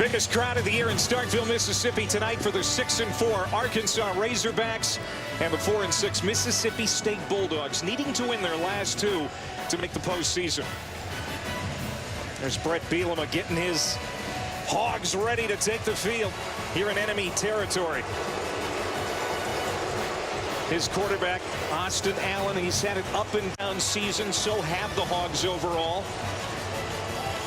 Biggest crowd of the year in Starkville, Mississippi tonight for the 6-4 Arkansas Razorbacks and the 4-6 Mississippi State Bulldogs, needing to win their last two to make the postseason. There's Brett Bielema getting his Hogs ready to take the field here in enemy territory. His quarterback, Austin Allen, he's had an up and down season, so have the Hogs overall.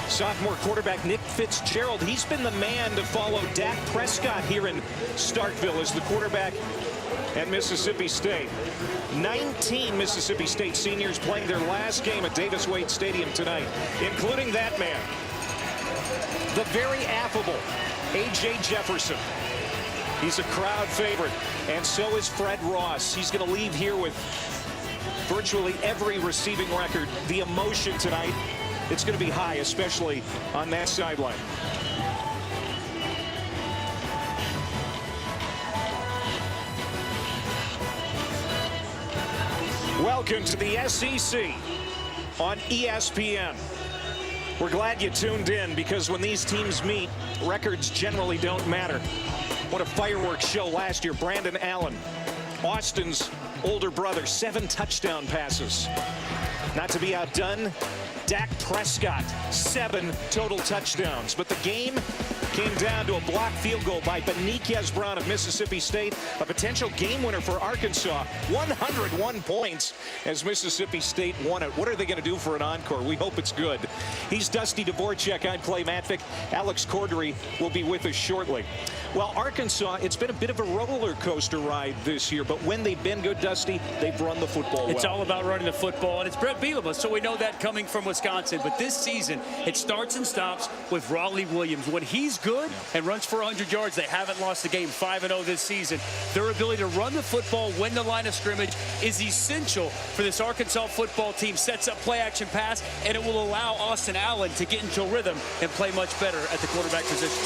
Sophomore quarterback Nick Fitzgerald, he's been the man to follow Dak Prescott here in Starkville as the quarterback at Mississippi State. 19 Mississippi State seniors playing their last game at Davis Wade Stadium tonight, including that man, the very affable A.J. Jefferson. He's a crowd favorite, and so is Fred Ross. He's going to leave here with virtually every receiving record. The emotion tonight, it's going to be high, especially on that sideline. Welcome to the SEC on ESPN. We're glad you tuned in, because when these teams meet, records generally don't matter. What a fireworks show last year. Brandon Allen, Austin's older brother, 7 touchdown passes. Not to be outdone, Dak Prescott, 7 total touchdowns. But the game came down to a blocked field goal by Beniquez Brown of Mississippi State, a potential game winner for Arkansas. 101 points as Mississippi State won it. What are they going to do for an encore? We hope it's good. He's Dusty Dvorak. I'm Clay Matvick. Alex Cordery will be with us shortly. Well, Arkansas, it's been a bit of a roller coaster ride this year, but when they've been good, Dusty, they've run the football well. It's all about running the football, and it's Brett Bielema, so we know that coming from Wisconsin. But this season, it starts and stops with Raleigh Williams. When he's good and runs for 100 yards, they haven't lost a game, 5-0 this season. Their ability to run the football, win the line of scrimmage is essential for this Arkansas football team. Sets up play-action pass, and it will allow Austin Allen to get into a rhythm and play much better at the quarterback position.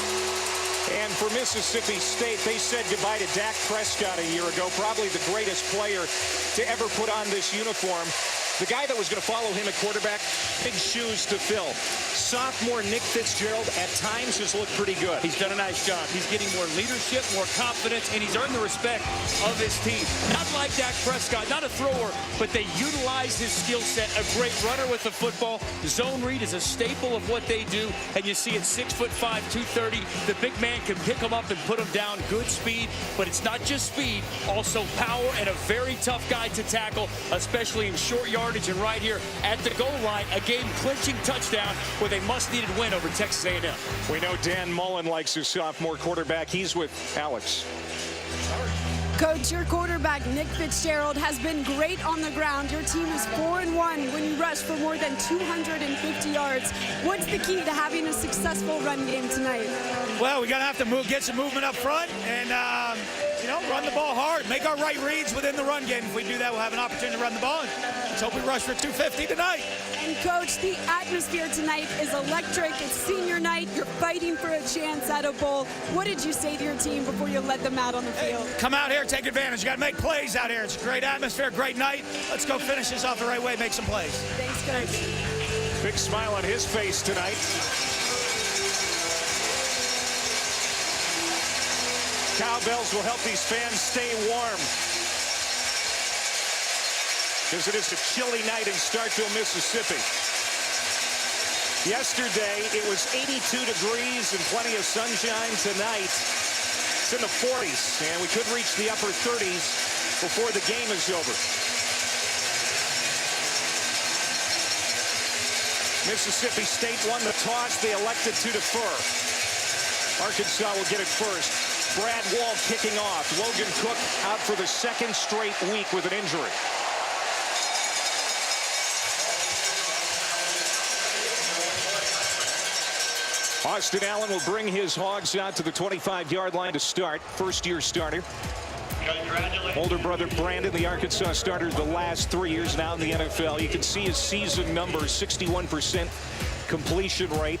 And for Mississippi State, they said goodbye to Dak Prescott a year ago, probably the greatest player to ever put on this uniform. The guy that was going to follow him at quarterback, big shoes to fill. Sophomore Nick Fitzgerald at times has looked pretty good. He's done a nice job. He's getting more leadership, more confidence, and he's earned the respect of his team. Not like Dak Prescott, not a thrower, but they utilize his skill set. A great runner with the football. Zone read is a staple of what they do, and you see at 6'5", 230, the big man can pick him up and put him down. Good speed, but it's not just speed, also power, and a very tough guy to tackle, especially in short yardage. And right here at the goal line, a game-clinching touchdown with a must-needed win over Texas A&M. We know Dan Mullen likes his sophomore quarterback. He's with Alex. Coach, your quarterback, Nick Fitzgerald, has been great on the ground. Your team is 4-1 when you rush for more than 250 yards. What's the key to having a successful run game tonight? Well, we're going to have to get some movement up front and, run the ball hard. Make our right reads within the run game. If we do that, we'll have an opportunity to run the ball. And let's hope we rush for 250 tonight. And, Coach, the atmosphere tonight is electric. It's senior night. You're fighting for a chance at a bowl. What did you say to your team before you let them out on the field? Come out here, take advantage. You got to make plays out here. It's a great atmosphere, great night. Let's go finish this off the right way, make some plays. Thanks, Coach. Big smile on his face tonight. Cowbells will help these fans stay warm, because it is a chilly night in Starkville, Mississippi. Yesterday, it was 82 degrees and plenty of sunshine. Tonight, it's in the 40s, and we could reach the upper 30s before the game is over. Mississippi State won the toss. They elected to defer. Arkansas will get it first. Brad Wall kicking off. Logan Cook out for the second straight week with an injury. Austin Allen will bring his Hogs out to the 25-yard line to start. First-year starter. Older brother Brandon, the Arkansas starter the last 3 years, now in the NFL. You can see his season numbers, 61% completion rate.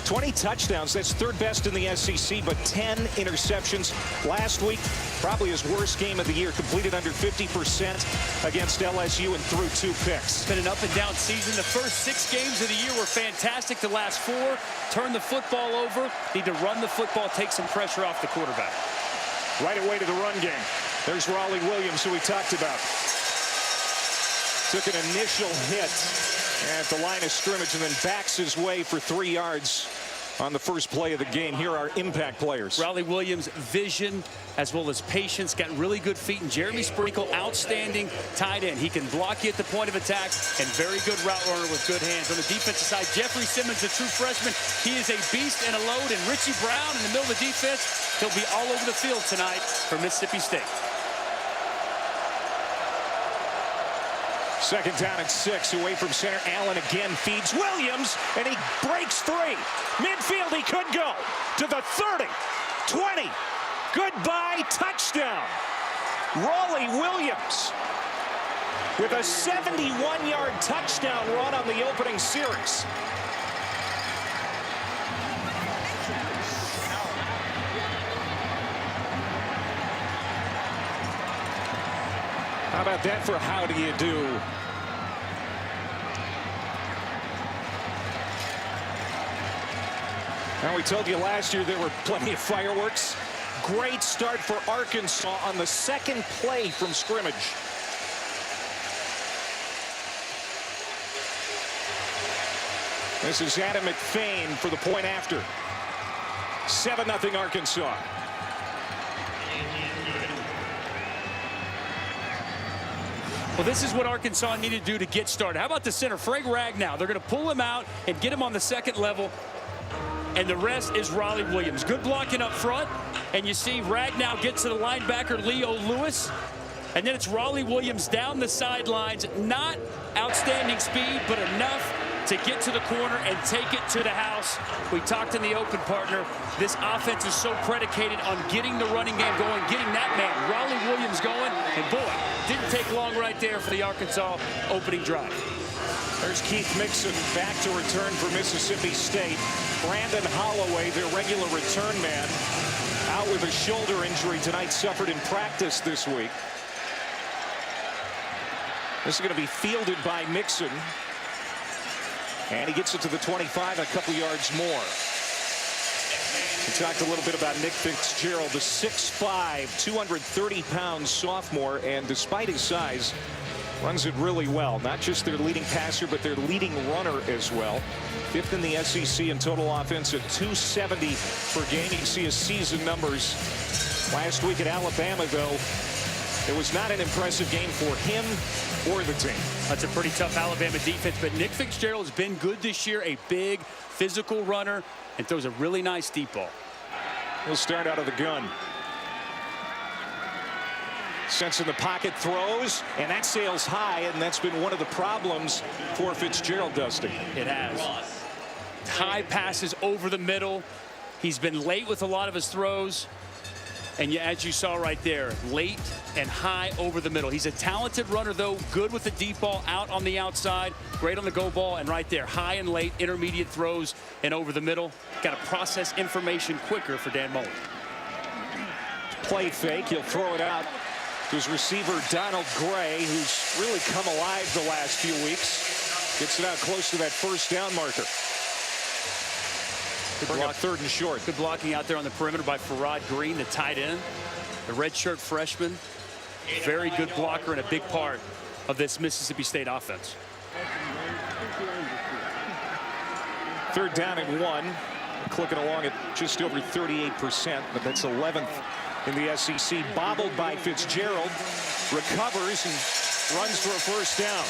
20 touchdowns. That's third best in the SEC, but 10 interceptions. Last week, probably his worst game of the year. Completed under 50% against LSU and threw 2 picks. It's been an up-and-down season. The first 6 games of the year were fantastic. The last 4, turn the football over. Need to run the football, take some pressure off the quarterback. Right away to the run game. There's Raleigh Williams, who we talked about. Took an initial hit at the line of scrimmage and then backs his way for 3 yards on the first play of the game. Here are impact players. Raleigh Williams, vision as well as patience, got really good feet. And Jeremy Sprinkle, outstanding tight end. He can block you at the point of attack and very good route runner with good hands. On the defensive side, Jeffrey Simmons, a true freshman. He is a beast and a load. And Richie Brown in the middle of the defense. He'll be all over the field tonight for Mississippi State. Second down and 6 away from center. Allen again feeds Williams, and he breaks free. Midfield, he could go to the 30, 20. Goodbye, touchdown. Raleigh Williams with a 71-yard touchdown run on the opening series. How about that for how do you do? Now, we told you last year there were plenty of fireworks. Great start for Arkansas on the second play from scrimmage. This is Adam McFain for the point after. 7-0 Arkansas. Well, this is what Arkansas needed to do to get started. How about the center, Frank Ragnow? They're going to pull him out and get him on the second level. And the rest is Raleigh Williams. Good blocking up front. And you see Ragnow gets to the linebacker, Leo Lewis. And then it's Raleigh Williams down the sidelines. Not outstanding speed, but enough to get to the corner and take it to the house. We talked in the open, partner. This offense is so predicated on getting the running game going, getting that man, Raleigh Williams, going. And boy, didn't take long right there for the Arkansas opening drive. There's Keith Mixon back to return for Mississippi State. Brandon Holloway, their regular return man, out with a shoulder injury tonight, suffered in practice this week. This is going to be fielded by Mixon. And he gets it to the 25, a couple yards more. We talked a little bit about Nick Fitzgerald, the 6'5", 230-pound sophomore, and despite his size, runs it really well. Not just their leading passer, but their leading runner as well. 5th in the SEC in total offense at 270 per game. You can see his season numbers. Last week at Alabama, though, it was not an impressive game for him or the team. That's a pretty tough Alabama defense, but Nick Fitzgerald has been good this year, a big physical runner, and throws a really nice deep ball. He'll start out of the gun. Sense in the pocket, throws, and that sails high, and that's been one of the problems for Fitzgerald, Dusty. It has. High passes over the middle. He's been late with a lot of his throws. And as you saw right there, late and high over the middle. He's a talented runner, though, good with the deep ball out on the outside, great on the go ball, and right there, high and late, intermediate throws and over the middle. Got to process information quicker for Dan Mullen. Play fake, he'll throw it out to his receiver, Donald Gray, who's really come alive the last few weeks. Gets it out close to that first down marker. Good block, 3rd and short. Good blocking out there on the perimeter by Farrod Green, the tight end, the redshirt freshman. Very good blocker and a big part of this Mississippi State offense. 3rd down and 1. Clicking along at just over 38%, but that's 11th in the SEC. Bobbled by Fitzgerald. Recovers and runs for a first down.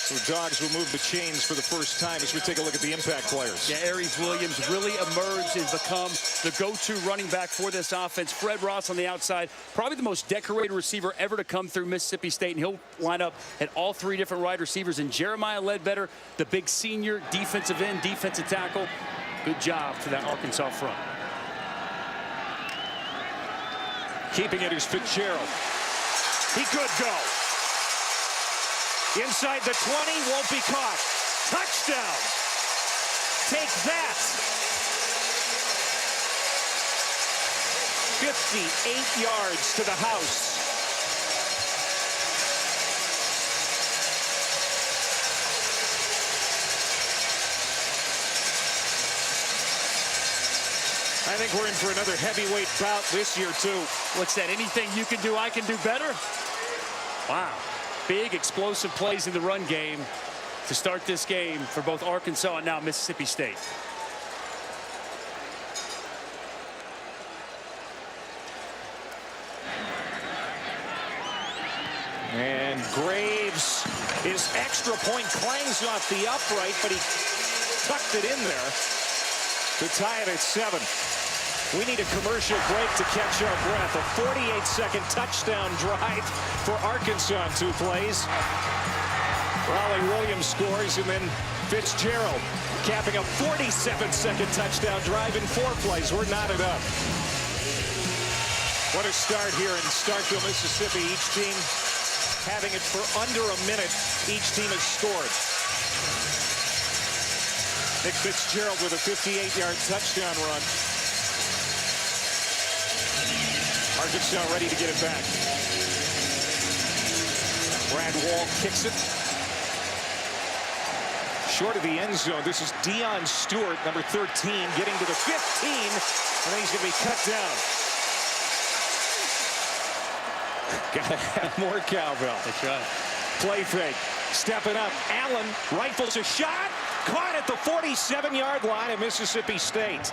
So the Dogs will move the chains for the first time as we take a look at the impact players. Yeah, Aries Williams really emerged and become the go-to running back for this offense. Fred Ross on the outside, probably the most decorated receiver ever to come through Mississippi State, and he'll line up at all 3 different wide receivers. And Jeremiah Ledbetter, the big senior defensive end, defensive tackle. Good job for that Arkansas front. Keeping it is Fitzgerald. He could go. Inside the 20, won't be caught. Touchdown. Take that. 58 yards to the house. I think we're in for another heavyweight bout this year, too. What's that? Anything you can do, I can do better? Wow. Big, explosive plays in the run game to start this game for both Arkansas and now Mississippi State. And Graves, his extra point clangs off the upright, but he tucked it in there to tie it at 7. We need a commercial break to catch our breath. A 48-second touchdown drive for Arkansas in 2 plays. Raleigh Williams scores, and then Fitzgerald capping a 47-second touchdown drive in 4 plays. We're knotted up. What a start here in Starkville, Mississippi. Each team having it for under a minute. Each team has scored. Nick Fitzgerald with a 58-yard touchdown run. Arkansas ready to get it back. Brad Wall kicks it. Short of the end zone. This is Deion Stewart, number 13, getting to the 15, and then he's going to be cut down. Got to have more cowbell. That's right. Play fake. Stepping up. Allen rifles a shot. Caught at the 47-yard line of Mississippi State.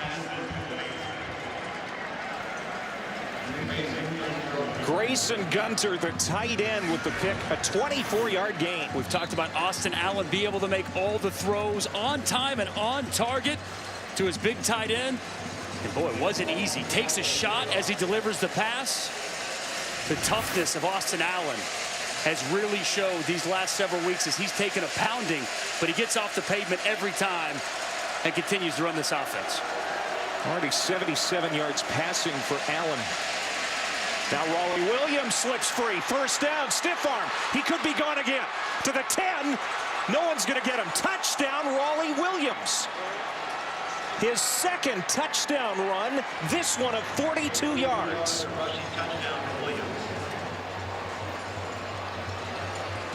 Grayson Gunter, the tight end, with the pick, a 24-yard gain. We've talked about Austin Allen be able to make all the throws on time and on target to his big tight end. And boy, it wasn't easy. Takes a shot as he delivers the pass. The toughness of Austin Allen has really showed these last several weeks as he's taken a pounding, but he gets off the pavement every time and continues to run this offense. Already 77 yards passing for Allen. Now Raleigh Williams slips free. First down, stiff arm. He could be gone again. To the 10. No one's going to get him. Touchdown, Raleigh Williams. His second touchdown run, this one of 42 yards.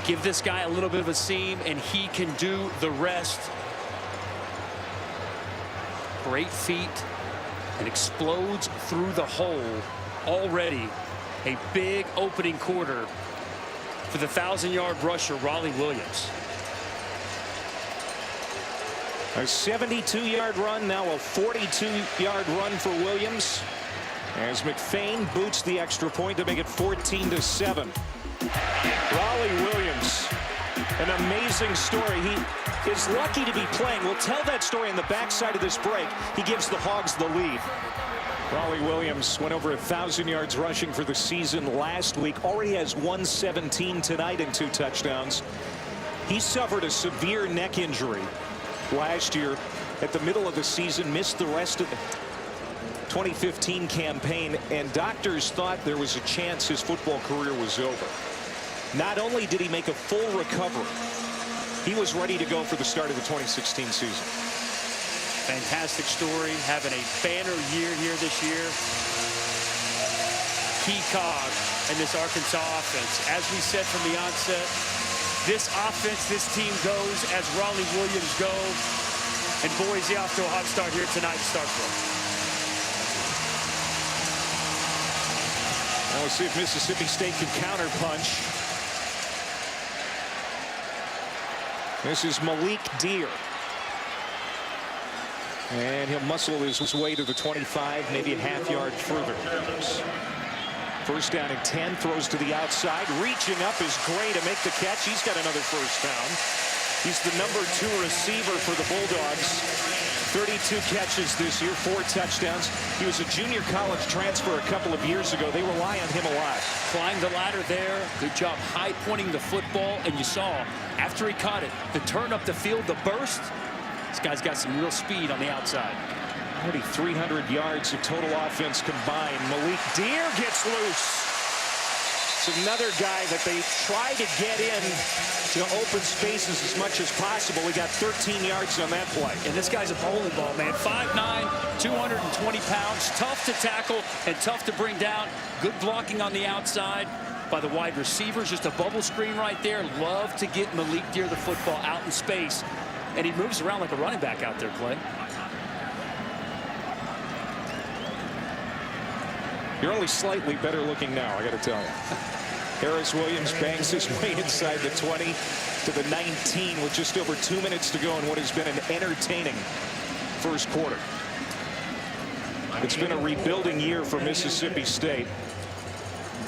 Give this guy a little bit of a seam, and he can do the rest. Great feet, and explodes through the hole. Already a big opening quarter for the 1,000-yard rusher, Raleigh Williams. A 72-yard run, now a 42-yard run for Williams, as McFain boots the extra point to make it 14-7. Raleigh Williams, an amazing story. He is lucky to be playing. We'll tell that story in the backside of this break. He gives the Hogs the lead. Raleigh Williams went over 1,000 yards rushing for the season last week. Already has 117 tonight and 2 touchdowns. He suffered a severe neck injury last year at the middle of the season, missed the rest of the 2015 campaign, and doctors thought there was a chance his football career was over. Not only did he make a full recovery, he was ready to go for the start of the 2016 season. Fantastic story, having a banner year here this year. Key cog in this Arkansas offense. As we said from the onset, this offense, this team goes as Raleigh Williams go. And boy, is he off to a hot start here tonight to start from. Now we'll see if Mississippi State can counterpunch. This is Malik Deer. And he'll muscle his way to the 25, maybe a half-yard further. First down and 10, throws to the outside. Reaching up is Gray to make the catch. He's got another first down. He's the number 2 receiver for the Bulldogs. 32 catches this year, 4 touchdowns. He was a junior college transfer a couple of years ago. They rely on him a lot. Climbed the ladder there. Good job high pointing the football. And you saw, after he caught it, the turn up the field, the burst. This guy's got some real speed on the outside. Already 300 yards of total offense combined. Malik Deer gets loose. It's another guy that they try to get in to open spaces as much as possible. He got 13 yards on that play. And this guy's a bowling ball, man. 5'9", 220 pounds, tough to tackle and tough to bring down. Good blocking on the outside by the wide receivers. Just a bubble screen right there. Love to get Malik Deer the football out in space. And he moves around like a running back out there, Clay. You're only slightly better looking now, I got to tell you. Harris Williams bangs his way inside the 20 to the 19 with just over 2 minutes to go in what has been an entertaining first quarter. It's been a rebuilding year for Mississippi State.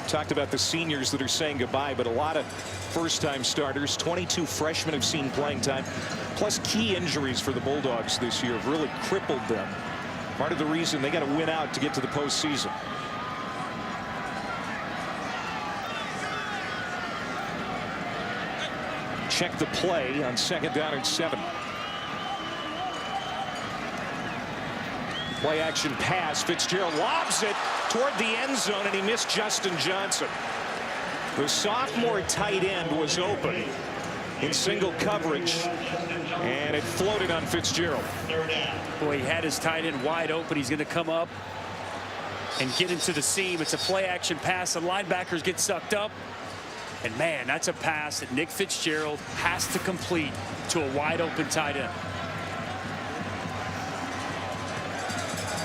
Talked about the seniors that are saying goodbye, but a lot of first-time starters. 22 freshmen have seen playing time, plus key injuries for the Bulldogs this year have really crippled them. Part of the reason they got to win out to get to the postseason. Check the play on 2nd down and 7. Play action pass. Fitzgerald lobs it toward the end zone, and he missed Justin Johnson. The sophomore tight end was open in single coverage, and it floated on Fitzgerald. Boy, he had his tight end wide open. He's going to come up and get into the seam. It's a play action pass. The linebackers get sucked up. And man, that's a pass that Nick Fitzgerald has to complete to a wide open tight end.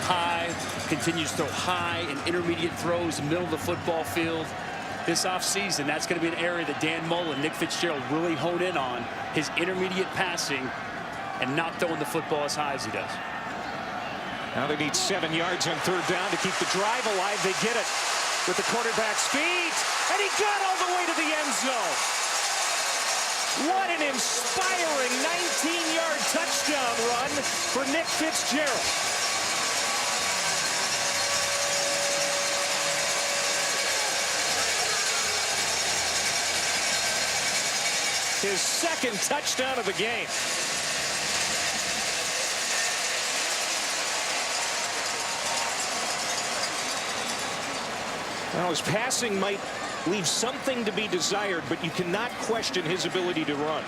High, continues to throw high and intermediate throws, middle of the football field. This offseason, that's going to be an area that Dan Mullen, Nick Fitzgerald really hone in on, his intermediate passing and not throwing the football as high as he does. Now they need 7 yards on 3rd down to keep the drive alive. They get it with the quarterback's feet, and he got all the way to the end zone. What an inspiring 19-yard touchdown run for Nick Fitzgerald. His 2nd touchdown of the game. Now his passing might leave something to be desired, but you cannot question his ability to run.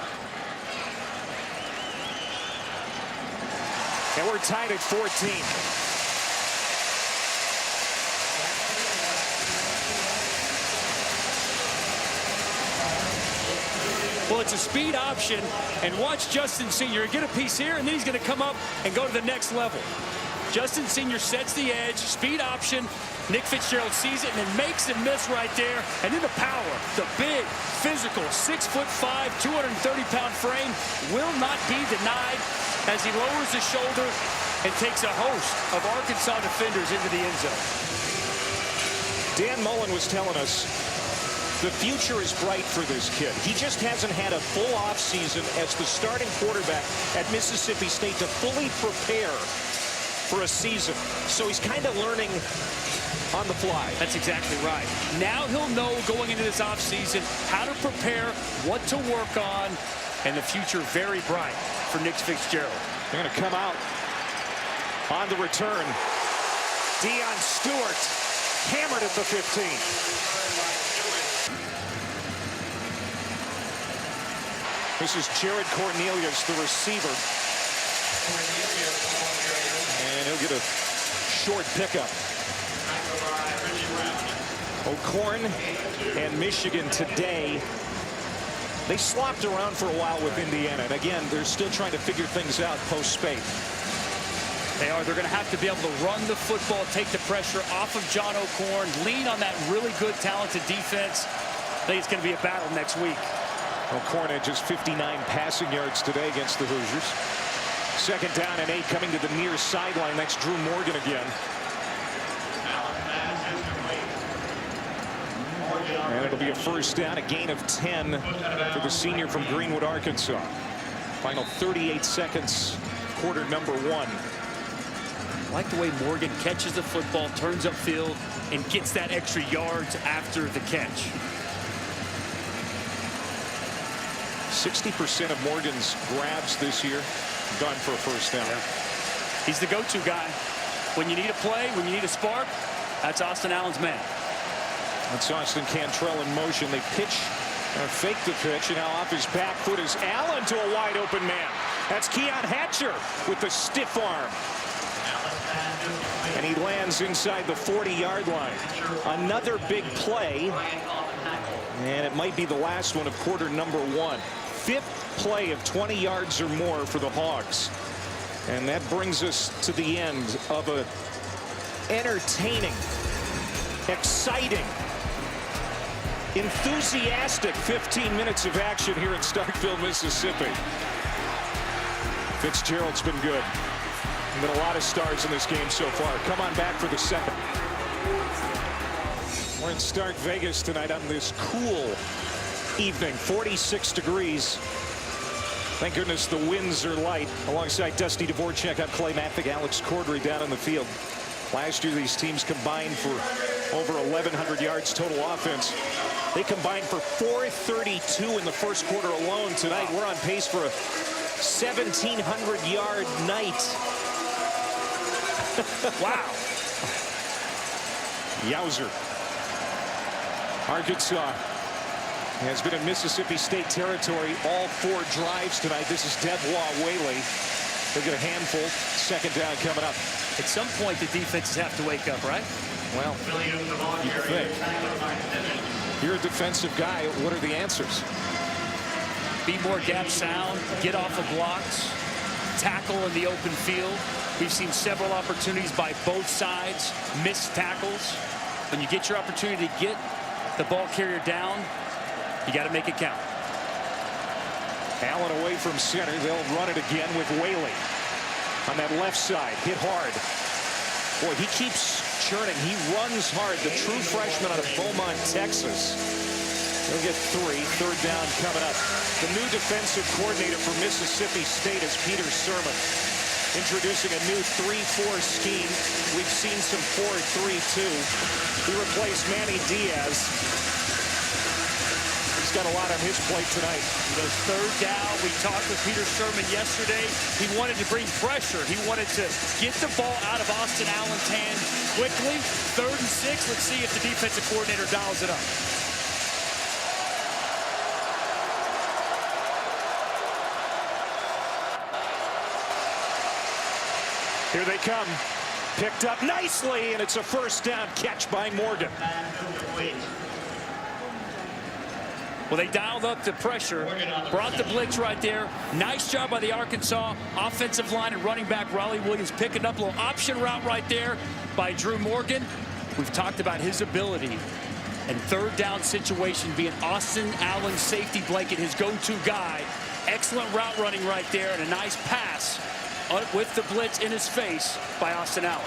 And we're tied at 14. Well, it's a speed option, and watch Justin Senior get a piece here, and then he's going to come up and go to the next level. Justin Senior sets the edge, speed option. Nick Fitzgerald sees it and then makes him miss right there. And then the power, the big, physical, 6'5", 230-pound frame will not be denied as he lowers his shoulder and takes a host of Arkansas defenders into the end zone. Dan Mullen was telling us the future is bright for this kid. He just hasn't had a full offseason as the starting quarterback at Mississippi State to fully prepare for a season. So he's kind of learning on the fly. That's exactly right. Now he'll know going into this offseason how to prepare, what to work on, and the future very bright for Nick Fitzgerald. They're going to come out on the return. Deion Stewart hammered at the 15. This is Jared Cornelius, the receiver. And he'll get a short pickup. O'Korn and Michigan today, they slopped around for a while with Indiana. And again, they're still trying to figure things out post-Spate. They are. They're going to have to be able to run the football, take the pressure off of John O'Korn, lean on that really good, talented defense. I think it's going to be a battle next week. O'Korn had just 59 passing yards today against the Hoosiers. 2nd down and 8 coming to the near sideline. That's Drew Morgan again. And it'll be a 1st down, a gain of 10 for the senior from Greenwood, Arkansas. Final 38 seconds, quarter number 1. I like the way Morgan catches the football, turns upfield, and gets that extra yards after the catch. 60% of Morgan's grabs this year done for a 1st down. Yeah. He's the go-to guy. When you need a play, when you need a spark, that's Austin Allen's man. That's Austin Cantrell in motion. They pitch, fake the pitch, and now off his back foot is Allen to a wide open man. That's Keon Hatcher with the stiff arm. And he lands inside the 40-yard line. Another big play. And it might be the last one of quarter number 1. 5th play of 20 yards or more for the Hogs. And that brings us to the end of a entertaining, exciting, enthusiastic 15 minutes of action here in Starkville, Mississippi. Fitzgerald's been good. Been a lot of stars in this game so far. Come on back for the second. We're in Stark Vegas tonight on this cool evening. 46 degrees. Thank goodness the winds are light. Alongside Dusty Dvorak, I'm Clay Mathick, Alex Cordry down in the field. Last year these teams combined for over 1,100 yards total offense. They combined for 432 in the first quarter alone. Tonight we're on pace for a 1,700-yard night. Wow. Yowzer. Arkansas has been in Mississippi State territory all 4 drives tonight. This is Debois Whaley. They'll get a handful. Second down coming up. At some point, the defenses have to wake up, right? Well, you think. You're a defensive guy. What are the answers? Be more gap sound, get off of blocks, tackle in the open field. We've seen several opportunities by both sides, missed tackles. When you get your opportunity to get the ball carrier down, you got to make it count. Allen away from center. They'll run it again with Whaley on that left side. Hit hard. Boy, he keeps churning. He runs hard. The true freshman out of Beaumont, Texas. He'll get 3. Third down coming up. The new defensive coordinator for Mississippi State is Peter Sermon. Introducing a new 3-4 scheme. We've seen some 4-3-2. He replaced Manny Diaz. He's got a lot on his plate tonight. He goes third down. We talked with Peter Sermon yesterday. He wanted to bring pressure. He wanted to get the ball out of Austin Allen's hand quickly. 3rd and 6. Let's see if the defensive coordinator dials it up. Here they come. Picked up nicely, and it's a first down catch by Morgan. Well, they dialed up the pressure, brought the blitz right there. Nice job by the Arkansas offensive line and running back Raleigh Williams picking up a little option route right there by Drew Morgan. We've talked about his ability and third down situation being Austin Allen's safety blanket, his go-to guy. Excellent route running right there and a nice pass with the blitz in his face by Austin Allen.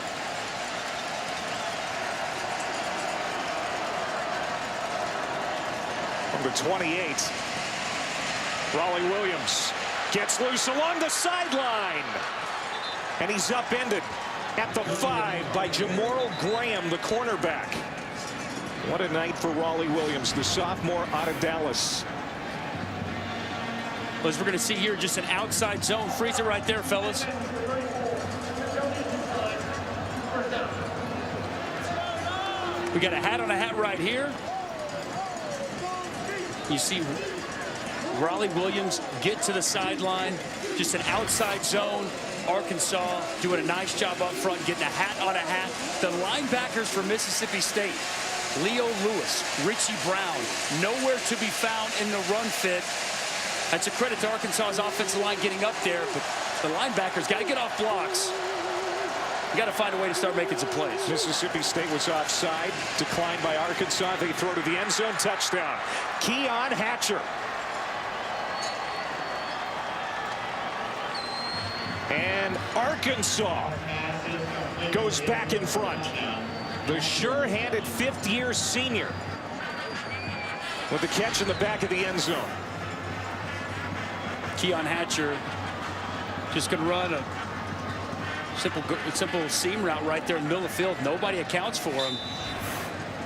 From the 28, Raleigh Williams gets loose along the sideline. And he's upended at the 5 by Jamoral Graham, the cornerback. What a night for Raleigh Williams, the sophomore out of Dallas. As we're going to see here, just an outside zone. Freeze it right there, fellas. We got a hat on a hat right here. You see Raleigh Williams get to the sideline. Just an outside zone. Arkansas doing a nice job up front, getting a hat on a hat. The linebackers for Mississippi State, Leo Lewis, Richie Brown, nowhere to be found in the run fit. That's a credit to Arkansas's offensive line getting up there, but the linebackers got to get off blocks. You got to find a way to start making some plays. Mississippi State was offside, declined by Arkansas. They throw to the end zone, touchdown. Keon Hatcher. And Arkansas goes back in front. The sure-handed fifth-year senior with the catch in the back of the end zone. Keon Hatcher just going to run a simple seam route right there in the middle of the field. Nobody accounts for him.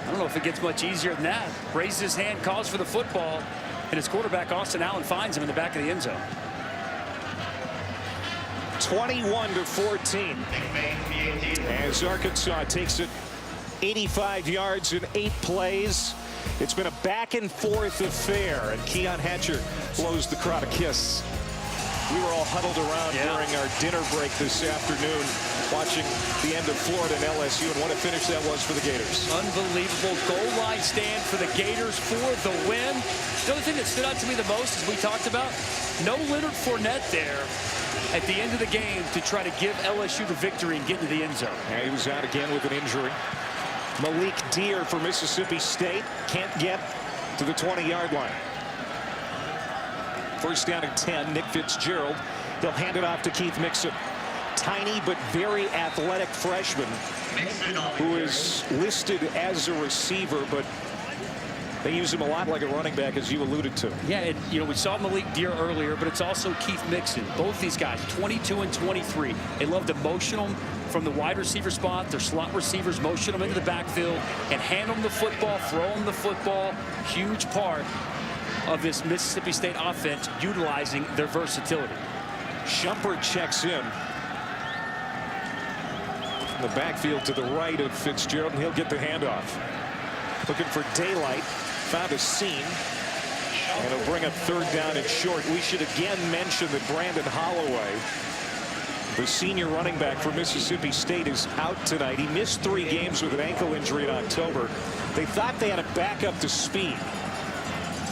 I don't know if it gets much easier than that. Raises his hand, calls for the football, and his quarterback Austin Allen finds him in the back of the end zone. 21-14 as Arkansas takes it 85 yards in 8 plays. It's been a back-and-forth affair, and Keon Hatcher blows the crowd a kiss. We were all huddled around during our dinner break this afternoon, watching the end of Florida and LSU, and what a finish that was for the Gators. Unbelievable goal line stand for the Gators for the win. The other thing that stood out to me the most, as we talked about, no Leonard Fournette there at the end of the game to try to give LSU the victory and get into the end zone. Yeah, he was out again with an injury. Malik Deer for Mississippi State can't get to the 20-yard line. First down and 10, Nick Fitzgerald. They'll hand it off to Keith Mixon. Tiny but very athletic freshman who is listed as a receiver, but they use him a lot like a running back, as you alluded to. Yeah, and you know, we saw Malik Deer earlier, but it's also Keith Mixon. Both these guys, 22 and 23. They love to motion them from the wide receiver spot. Their slot receivers motion them into the backfield and hand them the football, throw them the football. Huge part of this Mississippi State offense utilizing their versatility. Shumpert checks in the backfield to the right of Fitzgerald, and he'll get the handoff. Looking for daylight, found a seam, and he'll bring up third down and short. We should again mention that Brandon Holloway, the senior running back for Mississippi State, is out tonight. He missed 3 games with an ankle injury in October. They thought they had it back up to speed.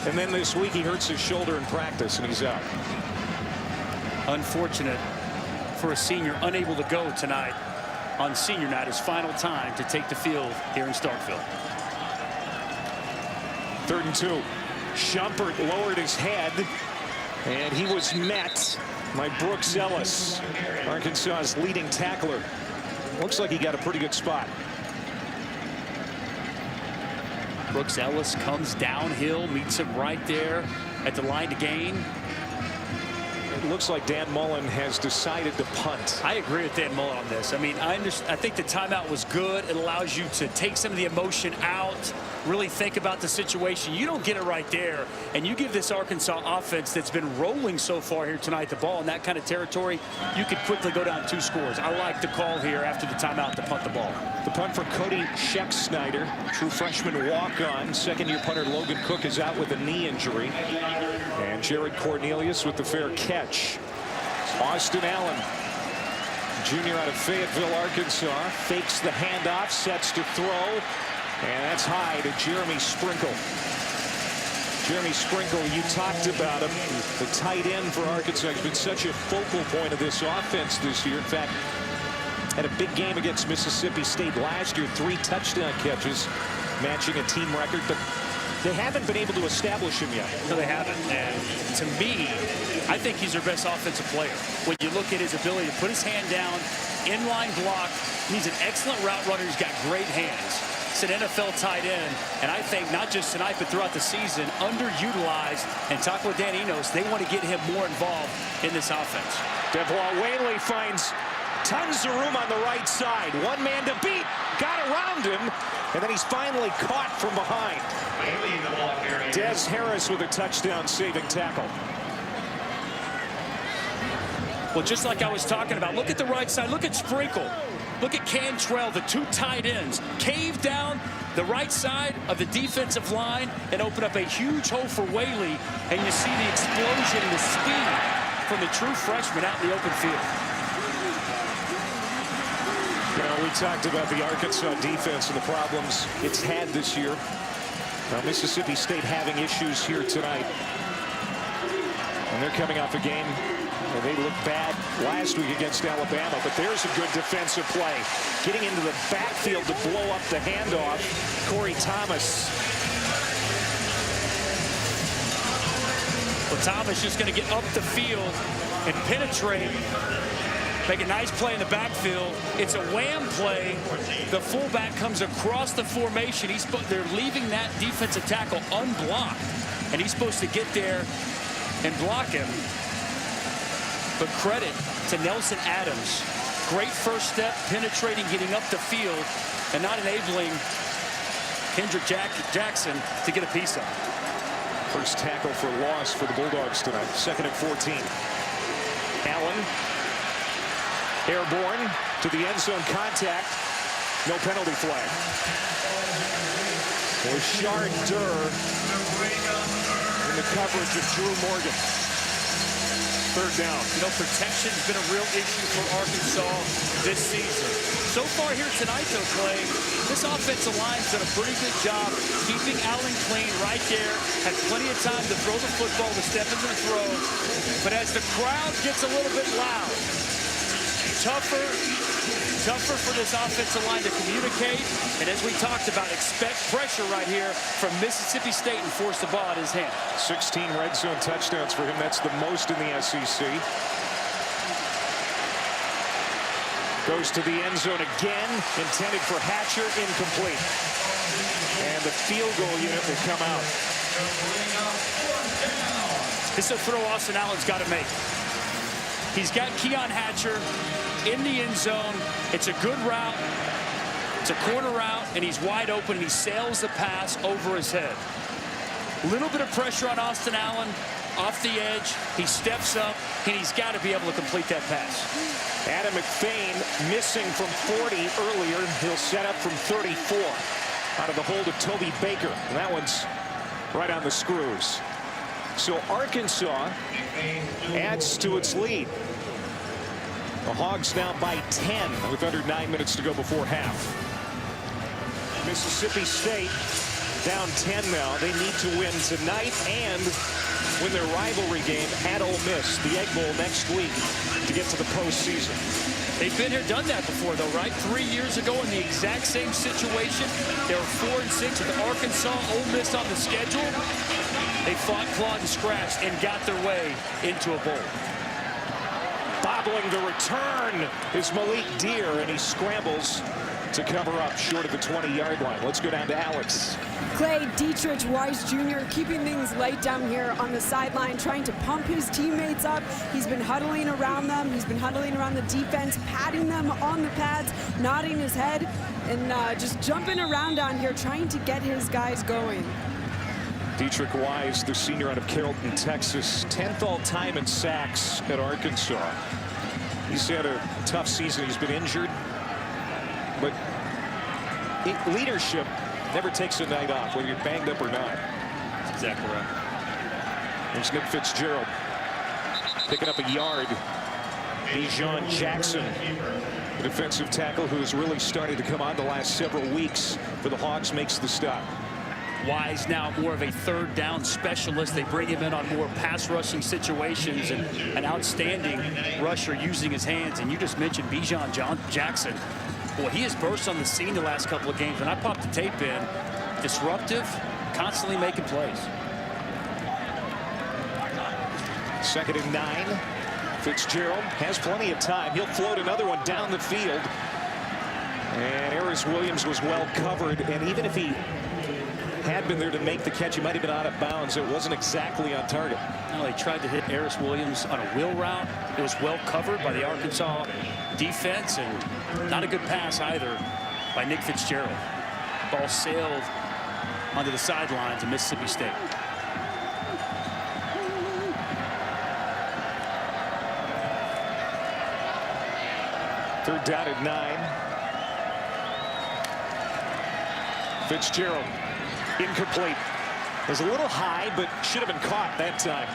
And then this week he hurts his shoulder in practice and he's out. Unfortunate for a senior unable to go tonight on senior night, his final time to take the field here in Starkville. 3rd and 2. Shumpert lowered his head and he was met by Brooks Ellis, Arkansas's leading tackler. Looks like he got a pretty good spot. Brooks Ellis comes downhill, meets him right there at the line to gain. It looks like Dan Mullen has decided to punt. I agree with Dan Mullen on this. I mean, I think the timeout was good. It allows you to take some of the emotion out, really think about the situation. You don't get it right there, and you give this Arkansas offense that's been rolling so far here tonight the ball in that kind of territory, you could quickly go down 2 scores. I like the call here after the timeout to punt the ball. The punt for Cody Scheck-Snyder, true freshman walk-on. 2nd-year punter Logan Cook is out with a knee injury. And Jared Cornelius with the fair catch. Austin Allen, junior out of Fayetteville, Arkansas, fakes the handoff, sets to throw, and that's high to Jeremy Sprinkle. Jeremy Sprinkle, you talked about him, the tight end for Arkansas, has been such a focal point of this offense this year. In fact, had a big game against Mississippi State last year, 3 touchdown catches, matching a team record, but they haven't been able to establish him yet. No, they haven't. And to me, I think he's their best offensive player. When you look at his ability to put his hand down, inline block, he's an excellent route runner. He's got great hands. It's an NFL tight end, and I think not just tonight, but throughout the season, underutilized. And talking with Dan Enos, they want to get him more involved in this offense. Devois Whaley finds tons of room on the right side. One man to beat, got around him, and then he's finally caught from behind. Des Harris with a touchdown-saving tackle. Well, just like I was talking about, look at the right side. Look at Sprinkle. Look at Cantrell, the 2 tight ends. Cave down the right side of the defensive line and open up a huge hole for Whaley. And you see the explosion, the speed from the true freshman out in the open field. You know, we talked about the Arkansas defense and the problems it's had this year. Now, Mississippi State having issues here tonight. And they're coming off a game where they looked bad last week against Alabama. But there's a good defensive play. Getting into the backfield to blow up the handoff. Corey Thomas. Well, Thomas just going to get up the field and penetrate. Make a nice play in the backfield. It's a wham play. The fullback comes across the formation. They're leaving that defensive tackle unblocked. And he's supposed to get there and block him. But credit to Nelson Adams. Great first step, penetrating, getting up the field, and not enabling Kendrick Jackson to get a piece of it. First tackle for loss for the Bulldogs tonight. 2nd and 14. Allen. Airborne to the end zone contact. No penalty flag. Rashard Durr in the coverage of Drew Morgan. Third down. You know, protection's been a real issue for Arkansas this season. So far here tonight, though, Clay, this offensive line's done a pretty good job keeping Allen clean right there. Had plenty of time to throw the football, to step into the throw. But as the crowd gets a little bit loud, tougher for this offensive line to communicate. And as we talked about, expect pressure right here from Mississippi State and force the ball at his hand. 16 red zone touchdowns for him. That's the most in the SEC. Goes to the end zone again. Intended for Hatcher. Incomplete. And the field goal unit will come out. This is a throw Austin Allen's got to make. He's got Keon Hatcher in the end zone. It's a good route. It's a corner route, and he's wide open, and he sails the pass over his head. A little bit of pressure on Austin Allen off the edge. He steps up, and he's got to be able to complete that pass. Adam McFain missing from 40 earlier. He'll set up from 34 out of the hold of Toby Baker. And that one's right on the screws. So Arkansas adds to its lead. The Hogs now by 10 with under 9 minutes to go before half. Mississippi State down 10 now. They need to win tonight and win their rivalry game at Ole Miss, the Egg Bowl, next week to get to the postseason. They've been here, done that before, though, right? 3 years ago in the exact same situation. They were 4-6 with Arkansas, Ole Miss on the schedule. They fought, clawed, and scratched and got their way into a bowl. Bobbling the return is Malik Deer, and he scrambles to cover up short of the 20-yard line. Let's go down to Alex. Clay Dietrich Wise Jr. keeping things light down here on the sideline, trying to pump his teammates up. He's been huddling around them. He's been huddling around the defense, patting them on the pads, nodding his head, and just jumping around down here, trying to get his guys going. Dietrich Wise, the senior out of Carrollton, Texas, 10th all-time in sacks at Arkansas. He's had a tough season. He's been injured, but leadership never takes a night off, whether you're banged up or not. That's exactly right. There's Nick Fitzgerald picking up a yard. Bijan Jackson, the defensive tackle who has really started to come on the last several weeks for the Hogs, makes the stop. Wise now more of a third down specialist. They bring him in on more pass rushing situations, and an outstanding rusher using his hands. And you just mentioned Bijan Jackson. Boy, he has burst on the scene the last couple of games. When I popped the tape in, disruptive, constantly making plays. 2nd and 9. Fitzgerald has plenty of time. He'll float another one down the field. And Harris Williams was well covered, and even if he had been there to make the catch, he might have been out of bounds. It wasn't exactly on target. Well, they tried to hit Harris Williams on a wheel route. It was well covered by the Arkansas defense, and not a good pass either by Nick Fitzgerald. Ball sailed onto the sidelines of Mississippi State. Third down at 9. Fitzgerald. Incomplete. It was a little high, but should have been caught that time.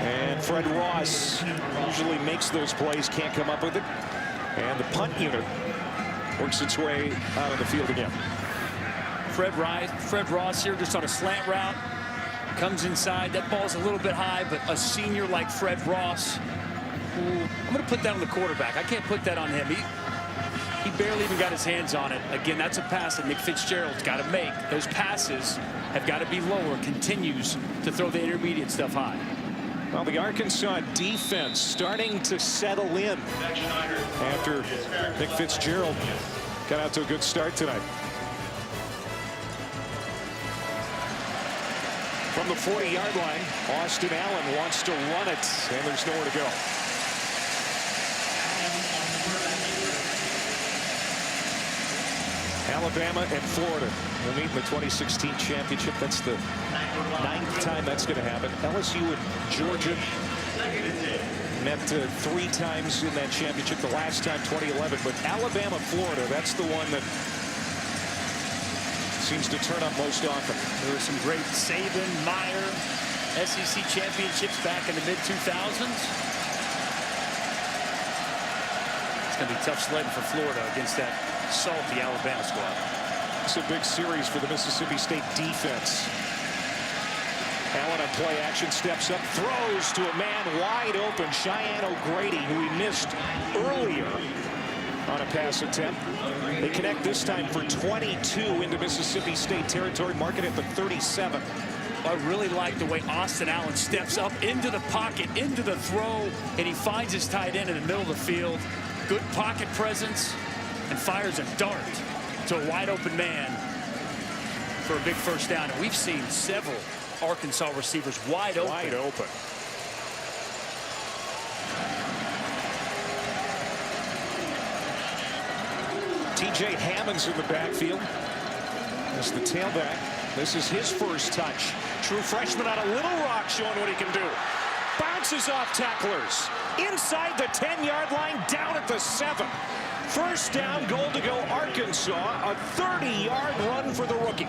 And Fred Ross usually makes those plays, can't come up with it. And the punt unit works its way out of the field again. Fred Ross here just on a slant route. Comes inside. That ball's a little bit high, but a senior like Fred Ross, I'm going to put that on the quarterback. I can't put that on him. He barely even got his hands on it. Again, that's a pass that Nick Fitzgerald's got to make. Those passes have got to be lower. Continues to throw the intermediate stuff high. Well, the Arkansas defense starting to settle in after Nick Fitzgerald got out to a good start tonight. From the 40-yard line, Austin Allen wants to run it, and there's nowhere to go. Alabama and Florida will meet in the 2016 championship. That's the 9th time that's going to happen. LSU and Georgia met 3 times in that championship, the last time 2011. But Alabama, Florida, that's the one that seems to turn up most often. There were some great Saban, Meyer, SEC championships back in the mid-2000s. It's going to be tough sledding for Florida against that salty Alabama squad. It's a big series for the Mississippi State defense. Allen on play action, steps up, throws to a man wide open, Cheyenne O'Grady, who he missed earlier on a pass attempt. They connect this time for 22 into Mississippi State territory, marking at the 37. I really like the way Austin Allen steps up into the pocket, into the throw, and he finds his tight end in the middle of the field. Good pocket presence, and fires a dart to a wide open man for a big first down. And we've seen several Arkansas receivers wide open. Wide open. TJ Hammond's in the backfield. As the tailback. This is his first touch. True freshman out of Little Rock showing what he can do. Bounces off tacklers. Inside the 10-yard line, down at the 7. First down, goal to go Arkansas. A 30-yard run for the rookie.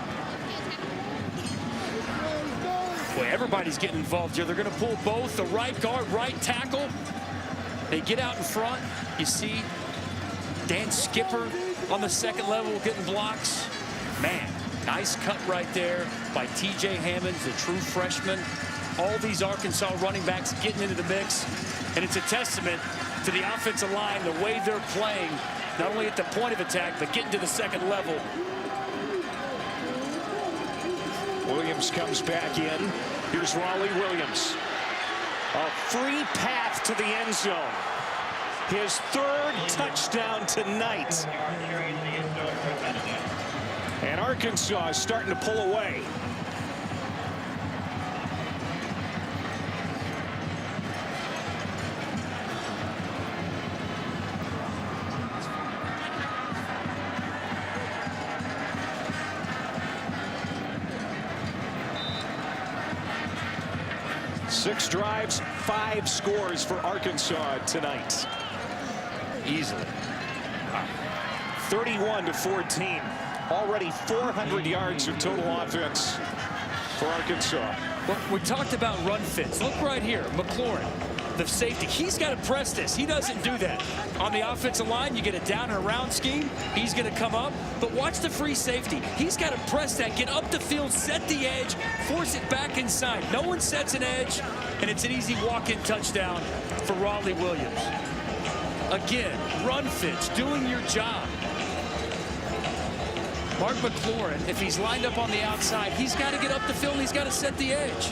Boy, everybody's getting involved here. They're going to pull both the right guard, right tackle. They get out in front. You see Dan Skipper on the second level getting blocks. Man, nice cut right there by TJ Hammond, the true freshman. All these Arkansas running backs getting into the mix. And it's a testament to the offensive line, the way they're playing, not only at the point of attack, but getting to the second level. Williams comes back in. Here's Raleigh Williams. A free path to the end zone. His 3rd touchdown tonight. And Arkansas is starting to pull away. Six drives, 5 scores for Arkansas tonight. Easily. 31-14. Already 400 yards of total offense for Arkansas. Well, we talked about run fits. Look right here, McLaurin, the safety. He's got to press this. He doesn't do that. On the offensive line, you get a down and around scheme. He's going to come up. But watch the free safety. He's got to press that, get up the field, set the edge, force it back inside. No one sets an edge, and it's an easy walk-in touchdown for Raleigh Williams. Again, run fits, doing your job. Mark McLaurin, if he's lined up on the outside, he's got to get up the field and he's got to set the edge.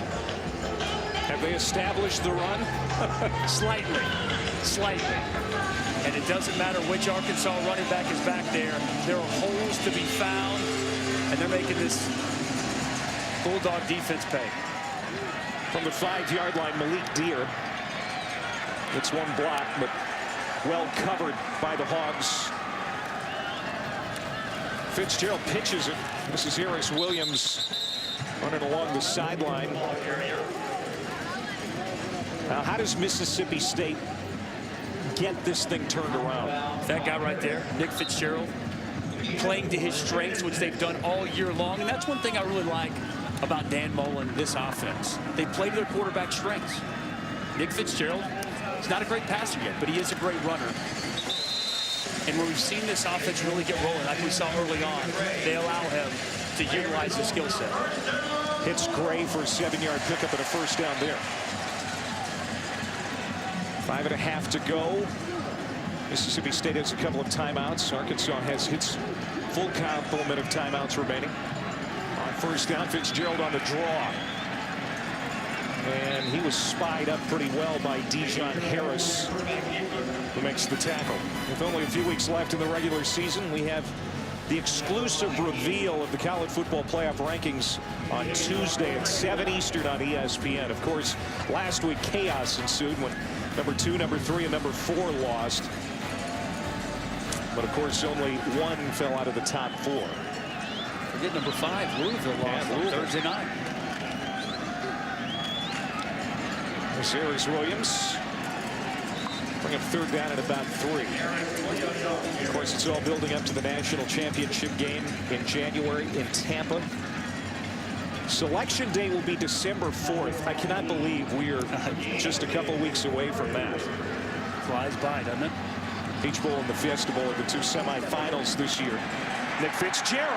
Have they established the run? Slightly. And it doesn't matter which Arkansas running back is back there. There are holes to be found, and they're making this Bulldog defense pay. From the 5-yard line, Malik Deer. It's one block, but well covered by the Hogs. Fitzgerald pitches it. This is Harris Williams running along the sideline. Now, how does Mississippi State get this thing turned around? That guy right there, Nick Fitzgerald, playing to his strengths, which they've done all year long. And that's one thing I really like about Dan Mullen, this offense. They play to their quarterback strengths. Nick Fitzgerald, he's not a great passer yet, but he is a great runner. And when we've seen this offense really get rolling, like we saw early on, they allow him to utilize the skill set. Hits Gray for a 7-yard pickup and a first down there. 5.5 to go. Mississippi State has a couple of timeouts. Arkansas has its full complement of timeouts remaining. On first down, Fitzgerald on the draw. And he was spied up pretty well by Dijon Harris, who makes the tackle. With only a few weeks left in the regular season, we have the exclusive reveal of the college football playoff rankings on Tuesday at 7 Eastern on ESPN. Of course, last week chaos ensued when number 2, number 3, and number 4 lost. But of course, only one fell out of the top 4. Forget number 5, Louisville lost on Thursday night. There's Harris Williams. Bring up third down at about 3. Of course, it's all building up to the national championship game in January in Tampa. Selection day will be December 4th. I cannot believe we are just a couple weeks away from that. Flies by, doesn't it? Peach Bowl and the Fiesta Bowl are the 2 semifinals this year. Nick Fitzgerald.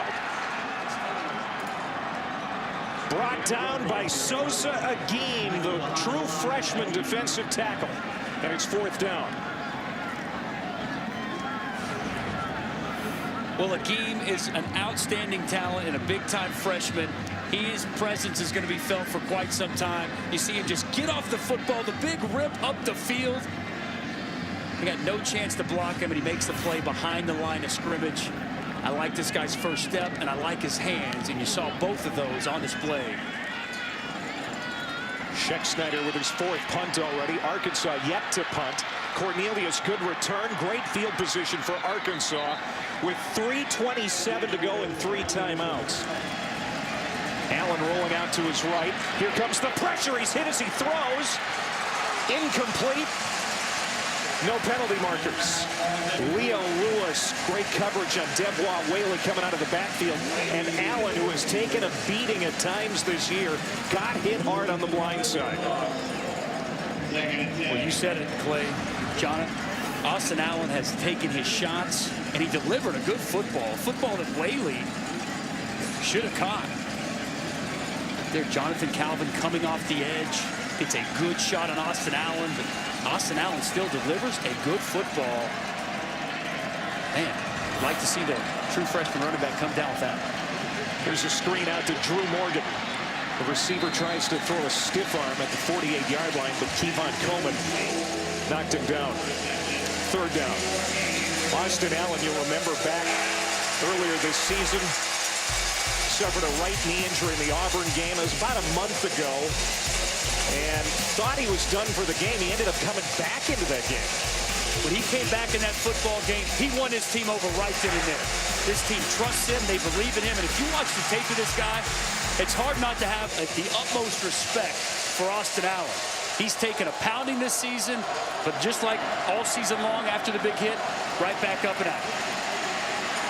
Brought down by Sosa Agim, the true freshman defensive tackle. And it's 4th down. Well, Agim is an outstanding talent and a big-time freshman. His presence is going to be felt for quite some time. You see him just get off the football, the big rip up the field. He got no chance to block him, and he makes the play behind the line of scrimmage. I like this guy's first step, and I like his hands, and you saw both of those on display. Scheck-Snyder with his 4th punt already. Arkansas yet to punt. Cornelius, good return. Great field position for Arkansas with 3:27 to go and 3 timeouts. Allen rolling out to his right. Here comes the pressure. He's hit as he throws. Incomplete. No penalty markers. Leo Lewis, great coverage on Devois Whaley coming out of the backfield. And Allen, who has taken a beating at times this year, got hit hard on the blind side. Well, you said it, Clay. Jonathan, Austin Allen has taken his shots, and he delivered a good football. A football that Whaley should have caught. There, Jonathan Calvin coming off the edge. It's a good shot on Austin Allen, but Austin Allen still delivers a good football. Man, I'd like to see the true freshman running back come down with that. Here's a screen out to Drew Morgan. The receiver tries to throw a stiff arm at the 48-yard line, but Kevon Coleman knocked him down. 3rd down. Austin Allen, you'll remember back earlier this season, suffered a right knee injury in the Auburn game. It was about a month ago, and thought he was done for the game. He ended up coming back into that game. When he came back in that football game, he won his team over right then and there. This team trusts him. They believe in him. And if you watch the tape of this guy, it's hard not to have the utmost respect for Austin Allen. He's taken a pounding this season, but just like all season long after the big hit, right back up and out.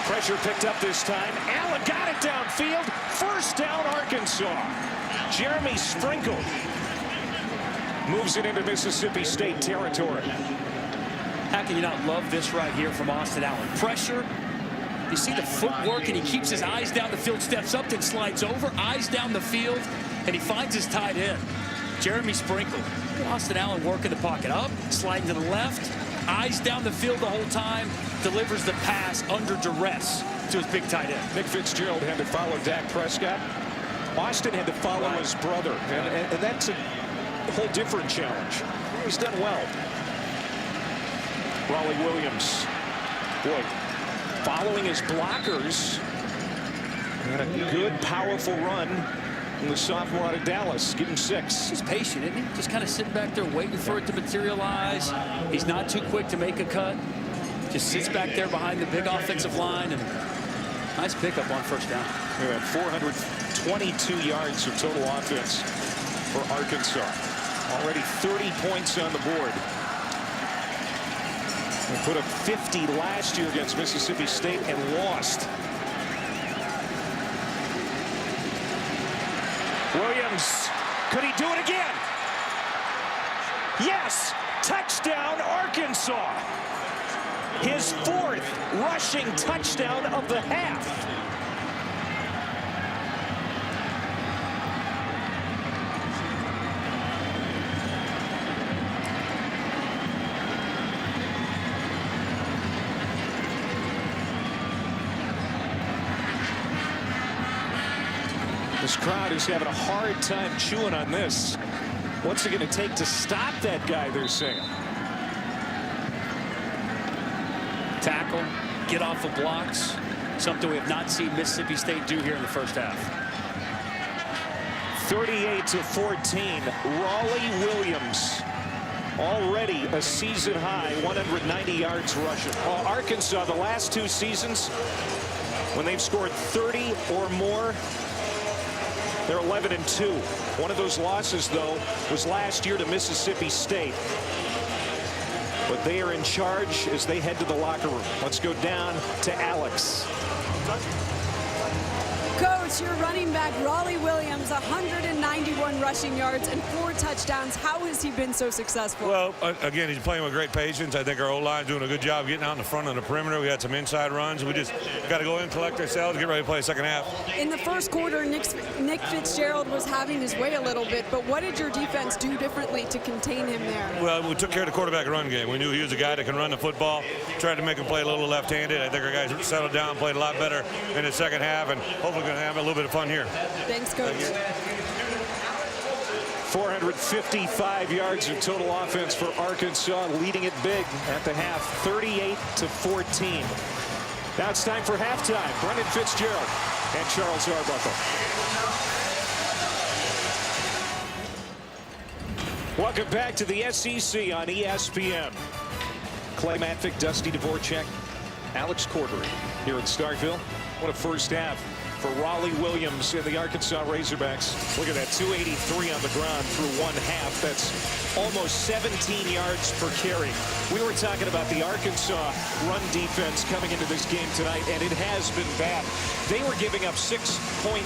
Pressure picked up this time. Allen got it downfield. 1st down, Arkansas. Jeremy Sprinkle moves it into Mississippi State territory. How can you not love this right here from Austin Allen? Pressure. You see the footwork, and he keeps his eyes down the field, steps up, then slides over, eyes down the field, and he finds his tight end, Jeremy Sprinkle. Austin Allen working the pocket up, sliding to the left, eyes down the field the whole time, delivers the pass under duress to his big tight end. Nick Fitzgerald had to follow Dak Prescott. Austin had to follow his brother, and that's a whole different challenge. He's done well. Raleigh Williams, boy, following his blockers, and a good, powerful run from the sophomore out of Dallas. Give him 6. He's patient, isn't he? Just kind of sitting back there waiting for it to materialize. He's not too quick to make a cut. Just sits back there behind the big offensive line, and nice pickup on 1st down. We had 422 yards of total offense for Arkansas. Already 30 points on the board. They put up 50 last year against Mississippi State and lost. Williams, could he do it again? Yes, touchdown Arkansas. His 4th rushing touchdown of the half. This crowd is having a hard time chewing on this. What's it going to take to stop that guy, they're saying? Tackle, get off of blocks, something we have not seen Mississippi State do here in the 1st half. 38-14, Raleigh Williams. Already a season high, 190 yards rushing. Arkansas, the last 2 seasons, when they've scored 30 or more, they're 11-2. One of those losses, though, was last year to Mississippi State. But they are in charge as they head to the locker room. Let's go down to Alex. Coach, your running back, Raleigh Williams, 191 rushing yards and 4 touchdowns. How has he been so successful? Well, again, he's playing with great patience. I think our O-line's doing a good job getting out in the front on the perimeter. We had some inside runs. We just got to go in, collect ourselves, get ready to play the second half. In the first quarter, Nick Fitzgerald was having his way a little bit, but what did your defense do differently to contain him there? Well, we took care of the quarterback run game. We knew he was a guy that can run the football, tried to make him play a little left-handed. I think our guys settled down, played a lot better in the second half, and hopefully going to have a little bit of fun here. Thanks, Coach. 455 yards of total offense for Arkansas, leading it big at the half, 38-14. Now it's time for halftime. Brendan Fitzgerald and Charles Arbuckle. Welcome back to the SEC on ESPN. Clay Matvick, Dusty Dvorak, Alex Cordery here in Starkville. What a first half for Raleigh Williams and the Arkansas Razorbacks. Look at that, 283 on the ground through one half. That's almost 17 yards per carry. We were talking about the Arkansas run defense coming into this game tonight, and it has been bad. They were giving up 6.3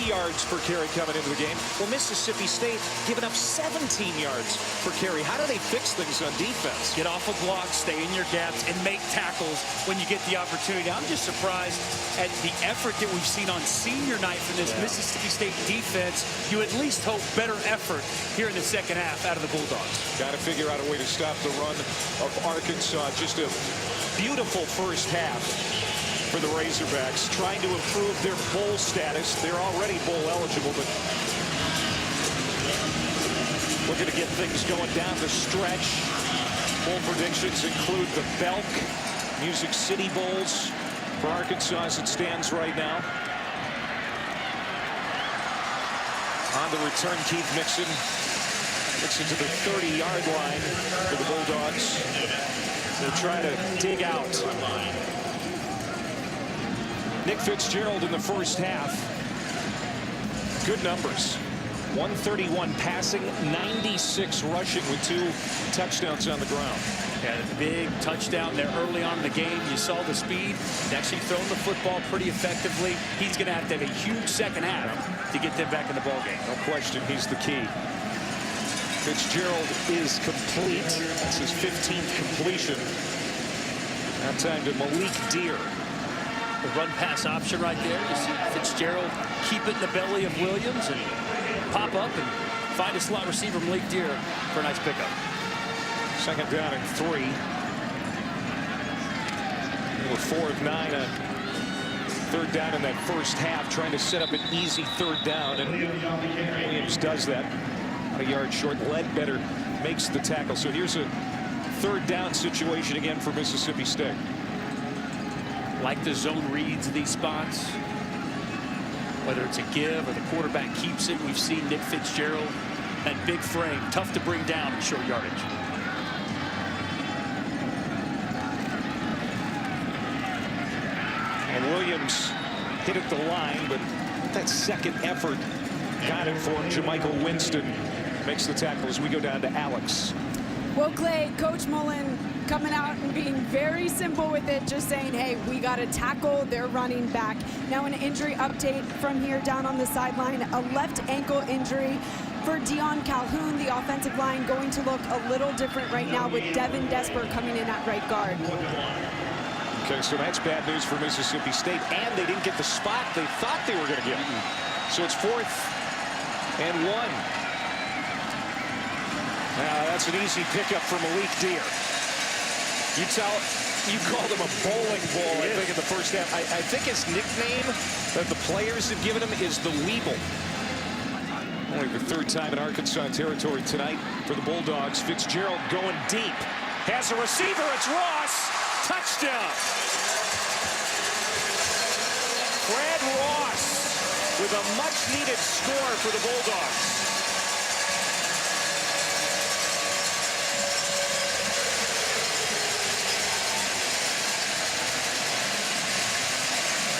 yards per carry coming into the game. Well, Mississippi State giving up 17 yards per carry. How do they fix things on defense? Get off of blocks, stay in your gaps, and make tackles when you get the opportunity. I'm just surprised at the effort that we've seen on senior night from this Mississippi State defense. You at least hope better effort here in the second half out of the Bulldogs. Got to figure out a way to stop the run of Arkansas. Just a beautiful first half for the Razorbacks, trying to improve their bowl status. They're already bowl eligible, but looking to get things going down the stretch. Bowl predictions include the Belk, Music City Bowls for Arkansas as it stands right now. On the return, Keith Mixon. Mixon to the 30-yard line for the Bulldogs. They'll try to dig out. Nick Fitzgerald in the first half. Good numbers. 131 passing, 96 rushing with 2 touchdowns on the ground. Yeah, a big touchdown there early on in the game. You saw the speed. He's actually thrown the football pretty effectively. He's going to have a huge second half to get them back in the ball game. No question, he's the key. Fitzgerald is complete. That's his 15th completion. Now time to Malik Deer. The run-pass option right there. You see Fitzgerald keep it in the belly of Williams and pop up and find a slot receiver, Malik Deer, for a nice pickup. Second down and 3. They were 4 of 9 on third down in that first half, trying to set up an easy third down, and Williams does that. A yard short. Ledbetter makes the tackle. So here's a third down situation again for Mississippi State. Like the zone reads of these spots, whether it's a give or the quarterback keeps it. We've seen Nick Fitzgerald, that big frame, tough to bring down in short yardage. And Williams hit at the line, but that second effort got it for him. Jermichael Winston makes the tackle as we go down to Alex. Well, Clay, Coach Mullen coming out and being very simple with it, just saying, hey, we got to tackle their running back. Now an injury update from here down on the sideline, a left ankle injury for Dion Calhoun. The offensive line going to look a little different right now with Devin Desper coming in at right guard. Okay, so that's bad news for Mississippi State, and they didn't get the spot they thought they were going to get. So it's 4th and 1. Now that's an easy pickup for Malik Deer. You called him a bowling ball, I think, in the first half. I think his nickname that the players have given him is the Weeble. Only the 3rd time in Arkansas territory tonight for the Bulldogs. Fitzgerald going deep. Has a receiver. It's Ross. Touchdown. Brad Ross with a much-needed score for the Bulldogs.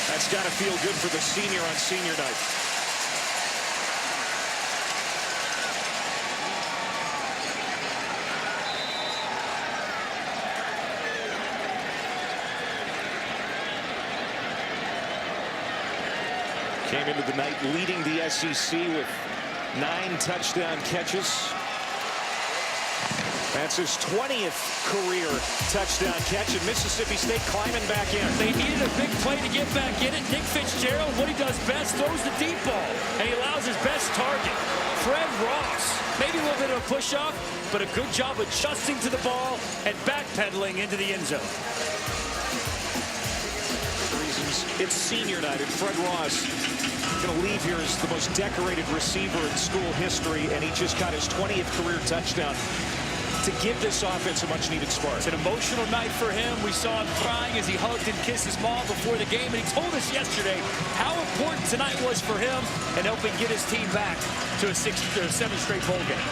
That's got to feel good for the senior on senior night. Came into the night leading the SEC with 9 touchdown catches. That's his 20th career touchdown catch, and Mississippi State climbing back in. They needed a big play to get back in it. Nick Fitzgerald, what he does best, throws the deep ball, and he allows his best target, Fred Ross. Maybe a little bit of a push-off, but a good job adjusting to the ball and backpedaling into the end zone. It's senior night, and Fred Ross going to leave here as the most decorated receiver in school history, and he just got his 20th career touchdown to give this offense a much-needed spark. It's an emotional night for him. We saw him crying as he hugged and kissed his mom before the game, and he told us yesterday how important tonight was for him and helping get his team back to a 7th straight bowl game.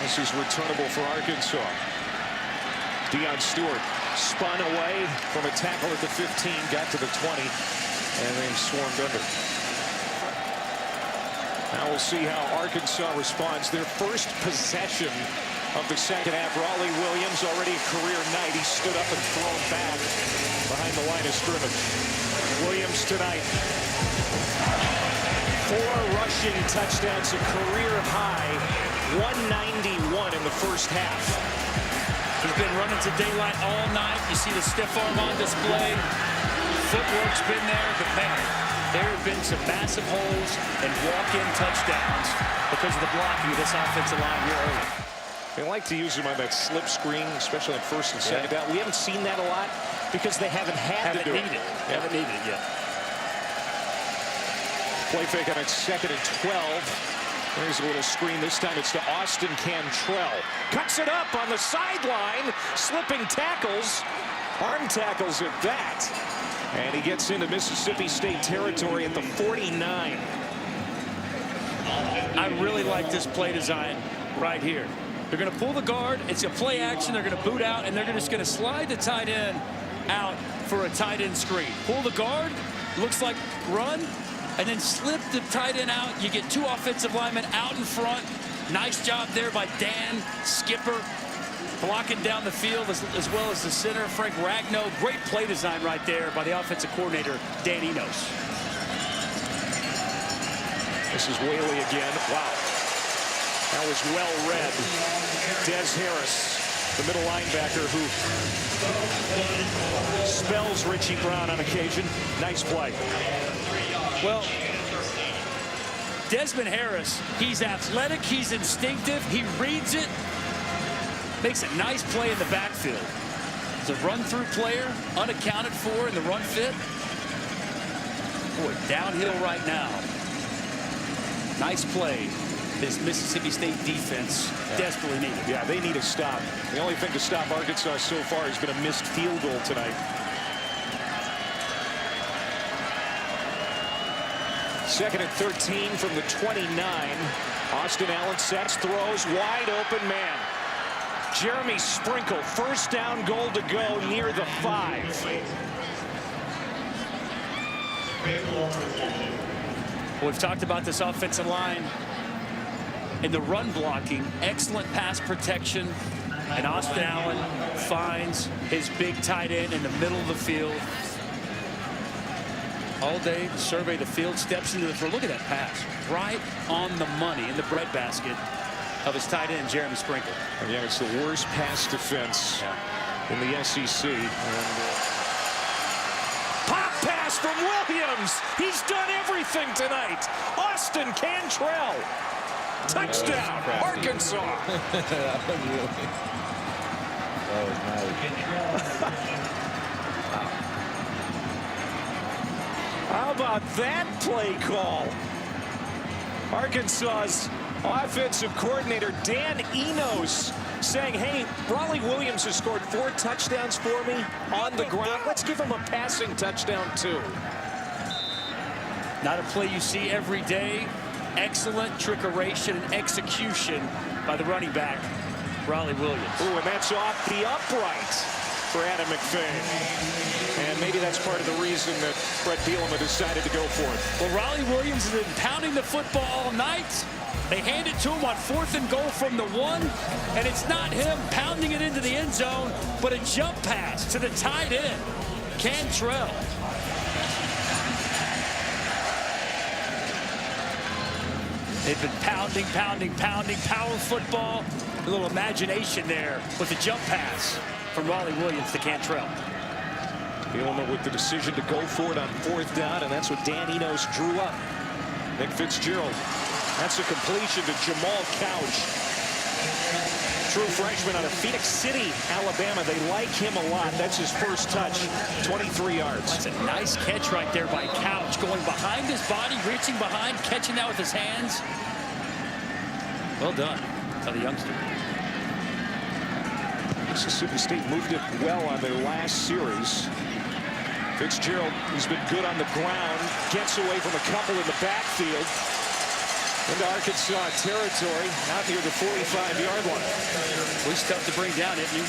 This is returnable for Arkansas. Deion Stewart spun away from a tackle at the 15, got to the 20, and then swarmed under. Now we'll see how Arkansas responds. Their first possession of the second half. Raleigh Williams, already a career night. He stood up and thrown back behind the line of scrimmage. Williams tonight, 4 rushing touchdowns, a career high, 191 in the first half. He's been running to daylight all night. You see the stiff arm on display. Footwork's been there, but man, there have been some massive holes and walk-in touchdowns because of the blocking of this offensive line here early. They like to use him on that slip screen, especially on first and second down. We haven't seen that a lot because they haven't had to do it. Haven't needed it yet. Play fake on its 2nd and 12. There's a little screen. This time it's to Austin Cantrell. Cuts it up on the sideline. Slipping tackles. Arm tackles at that. And he gets into Mississippi State territory at the 49. I really like this play design right here. They're going to pull the guard. It's a play action. They're going to boot out, and they're just going to slide the tight end out for a tight end screen. Pull the guard. Looks like run. And then slip the tight end out. You get 2 offensive linemen out in front. Nice job there by Dan Skipper, blocking down the field as well as the center, Frank Ragnow. Great play design right there by the offensive coordinator, Dan Enos. This is Whaley again. Wow. That was well read. Des Harris, the middle linebacker who spells Richie Brown on occasion. Nice play. Well, Desmond Harris, he's athletic, he's instinctive, he reads it, makes a nice play in the backfield. He's a run-through player, unaccounted for in the run fit. Boy, downhill right now. Nice play. This Mississippi State defense desperately needed. Yeah, they need a stop. The only thing to stop Arkansas so far has been a missed field goal tonight. 2nd and 13 from the 29. Austin Allen sets, throws, wide open man. Jeremy Sprinkle, first down, goal to go near the 5. We've talked about this offensive line in the run blocking, excellent pass protection, and Austin Allen finds his big tight end in the middle of the field. All day to survey the field, steps into the throw. Look at that pass. Right on the money in the breadbasket of his tight end, Jeremy Sprinkle. Again, it's the worst pass defense in the SEC. Pop pass from Williams. He's done everything tonight. Austin Cantrell. Touchdown, Arkansas. That was nice. How about that play call? Arkansas's offensive coordinator, Dan Enos, saying, hey, Raleigh Williams has scored 4 touchdowns for me on the ground. Let's give him a passing touchdown, too. Not a play you see every day. Excellent trickeration and execution by the running back, Raleigh Williams. Ooh, and that's off the upright for Adam McFadden. And maybe that's part of the reason that Brett Bielema decided to go for it. Well, Raleigh Williams has been pounding the football all night. They hand it to him on 4th and goal from the 1, and it's not him pounding it into the end zone, but a jump pass to the tight end. Cantrell. They've been pounding, pounding, pounding, power football. A little imagination there with the jump pass from Raleigh Williams to Cantrell. Bielema with the decision to go for it on 4th down, and that's what Dan Enos drew up. Nick Fitzgerald. That's a completion to Jamal Couch. True freshman out of Phoenix City, Alabama. They like him a lot. That's his first touch, 23 yards. That's a nice catch right there by Couch, going behind his body, reaching behind, catching that with his hands. Well done by the youngster. Mississippi State moved it well on their last series. Fitzgerald, who's been good on the ground, gets away from a couple in the backfield. Into Arkansas territory, out near the 45-yard line. Was tough to bring down, isn't he?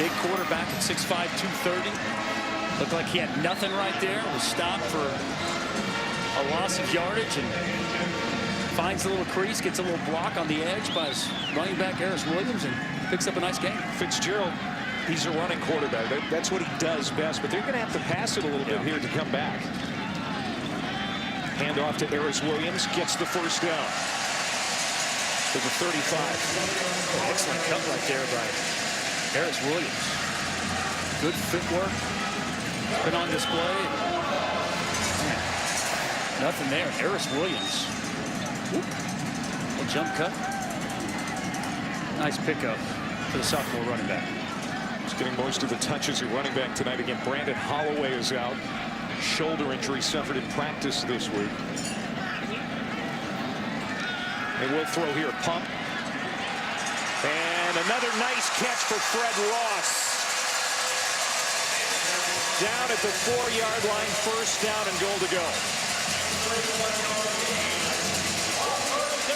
Big quarterback at 6'5", 230. Looked like he had nothing right there. Was stopped for a loss of yardage and finds a little crease, gets a little block on the edge by his running back, Harris Williams, and picks up a nice game. Fitzgerald, he's a running quarterback. That's what he does best, but they're going to have to pass it a little bit here to come back. Hand off to Harris Williams, gets the first down to the 35. Excellent cut right there by Harris Williams. Good footwork. Been on display. Man, nothing there. Harris Williams. A jump cut. Nice pickup for the sophomore running back. He's getting most of the touches at running back tonight. Again, Brandon Holloway is out. Shoulder injury suffered in practice this week. They will throw here. Pump. And another nice catch for Fred Ross. Down at the 4-yard line. First down and goal to go.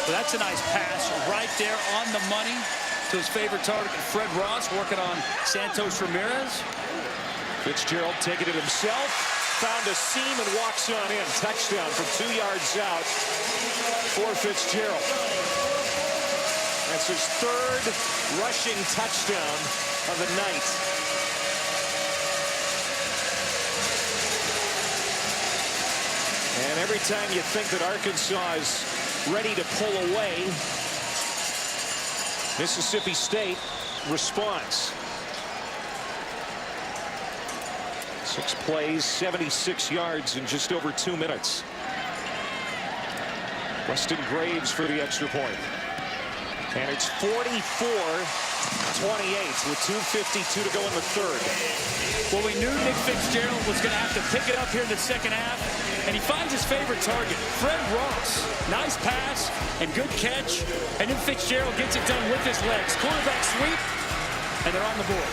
So that's a nice pass right there on the money to his favorite target, Fred Ross, working on Santos Ramirez. Fitzgerald taking it himself. Found a seam and walks on in. Touchdown from 2 yards out for Fitzgerald. That's his 3rd rushing touchdown of the night. And every time you think that Arkansas is ready to pull away, Mississippi State responds. 6 plays, 76 yards in just over 2 minutes. Weston Graves for the extra point. And it's 44-28 with 2:52 to go in the 3rd. Well, we knew Nick Fitzgerald was going to have to pick it up here in the second half, and he finds his favorite target, Fred Ross. Nice pass and good catch, and then Fitzgerald gets it done with his legs. Quarterback sweep, and they're on the board.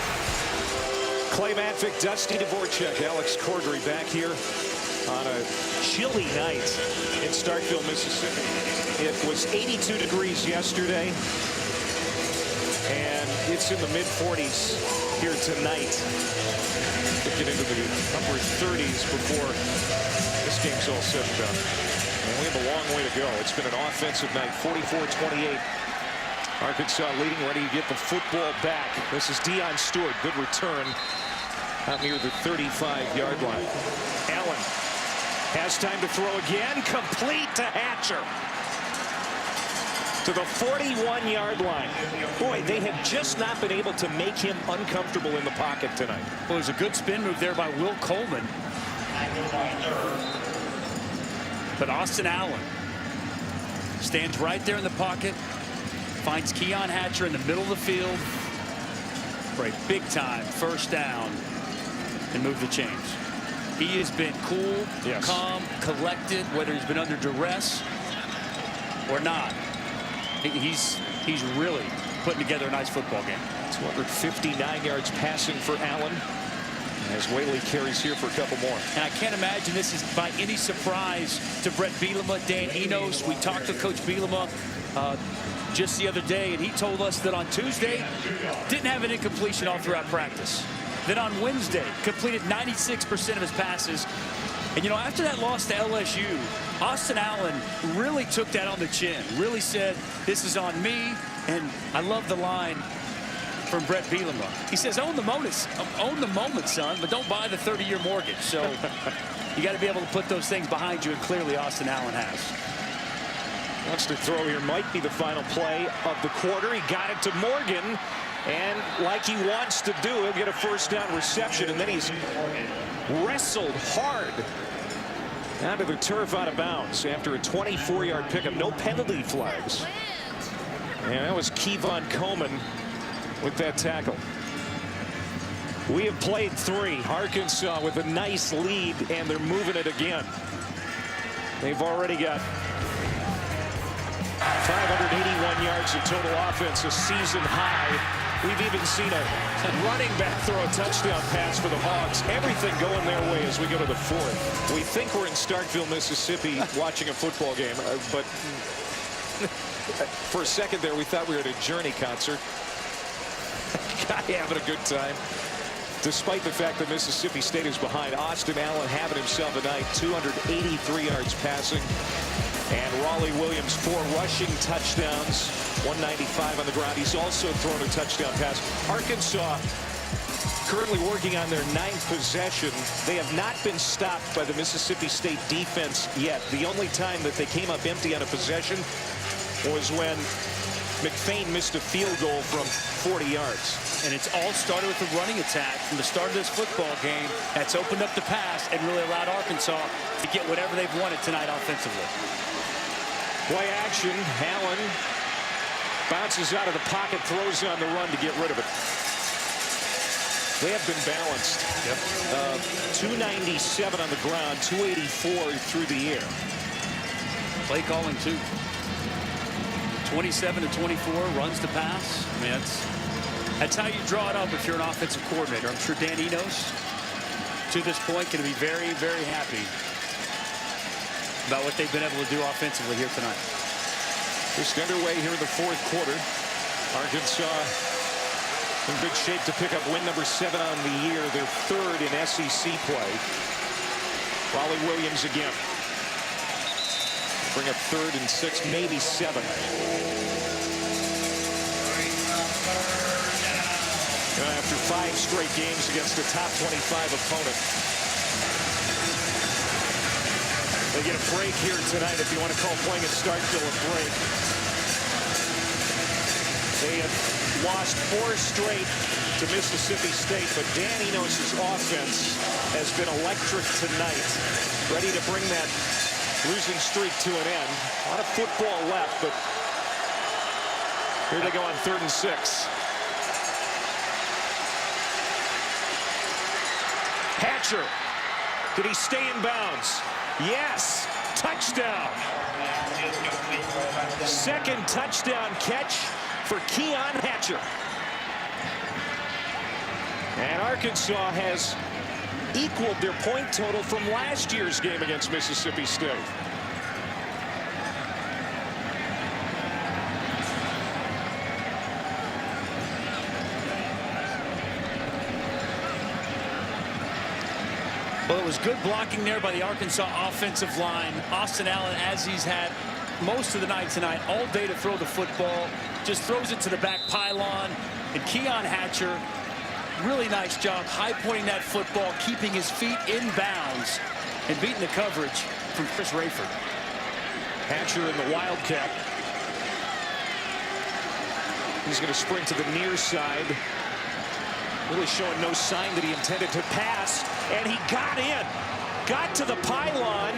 Clay Matvick, Dusty Dvorak, Alex Cordry back here on a chilly night in Starkville, Mississippi. It was 82 degrees yesterday, and it's in the mid-40s here tonight. We'll get into the upper 30s before this game's all said and done. And we have a long way to go. It's been an offensive night, 44-28. Arkansas leading, ready to get the football back. This is Deion Stewart, good return out near the 35-yard line. Allen has time to throw again, complete to Hatcher. To the 41-yard line. Boy, they have just not been able to make him uncomfortable in the pocket tonight. Well, it was a good spin move there by Will Coleman. But Austin Allen stands right there in the pocket, finds Keon Hatcher in the middle of the field for a big-time first down and move the chains. He has been cool, yes, calm, collected, whether he's been under duress or not. He's really putting together a nice football game. 259 yards passing for Allen, as Whaley carries here for a couple more. And I can't imagine this is by any surprise to Brett Bielema, Dan Enos. We talked to Coach Bielema just the other day, and he told us that on Tuesday, didn't have an incompletion all throughout practice. Then on Wednesday, completed 96% of his passes. And, you know, after that loss to LSU, Austin Allen really took that on the chin, really said, this is on me. And I love the line from Brett Bielema. He says, own the moment, son, but don't buy the 30-year mortgage. So you got to be able to put those things behind you, and clearly Austin Allen has. Wants to throw here, might be the final play of the quarter. He got it to Morgan, and like he wants to do, he'll get a first down reception, and then he's wrestled hard onto the turf out of bounds after a 24-yard pickup. No penalty flags. And that was Kevon Coleman with that tackle. We have played 3. Arkansas with a nice lead, and they're moving it again. They've already got 581 yards of total offense, a season high. We've even seen a running back throw a touchdown pass for the Hogs. Everything going their way as we go to the 4th. We think we're in Starkville, Mississippi, watching a football game, but for a second there, we thought we were at a Journey concert. Guy having a good time. Despite the fact that Mississippi State is behind, Austin Allen having himself a night, 283 yards passing. And Raleigh Williams, 4 rushing touchdowns, 195 on the ground. He's also thrown a touchdown pass. Arkansas currently working on their 9th possession. They have not been stopped by the Mississippi State defense yet. The only time that they came up empty on a possession was when McFain missed a field goal from 40 yards. And it's all started with the running attack from the start of this football game. That's opened up the pass and really allowed Arkansas to get whatever they've wanted tonight offensively. Play action. Allen bounces out of the pocket, throws on the run to get rid of it. They have been balanced. Yep. 297 on the ground, 284 through the air. Play calling too. 27 to 24, runs to pass. I mean, that's how you draw it up if you're an offensive coordinator. I'm sure Dan Enos, to this point, going to be very, very happy about what they've been able to do offensively here tonight. Just underway here in the 4th quarter. Arkansas in good shape to pick up win number 7 on the year, their 3rd in SEC play. Raleigh Williams again. Bring up 3rd and 6, maybe 7. After 5 straight games against a top 25 opponent. They get a break here tonight, if you want to call playing at Starkville a break. They have lost 4 straight to Mississippi State, but Dan Enos' offense has been electric tonight. Ready to bring that losing streak to an end. A lot of football left, but here they go on 3rd and 6. Hatcher, did he stay in bounds? Yes, touchdown. 2nd touchdown catch for Keon Hatcher. And Arkansas has equaled their point total from last year's game against Mississippi State. Well, it was good blocking there by the Arkansas offensive line. Austin Allen, as he's had most of the night tonight, all day to throw the football, just throws it to the back pylon. And Keon Hatcher, really nice job high-pointing that football, keeping his feet in bounds, and beating the coverage from Chris Rayford. Hatcher in the Wildcat. He's going to sprint to the near side. Really showing no sign that he intended to pass. And he got in. Got to the pylon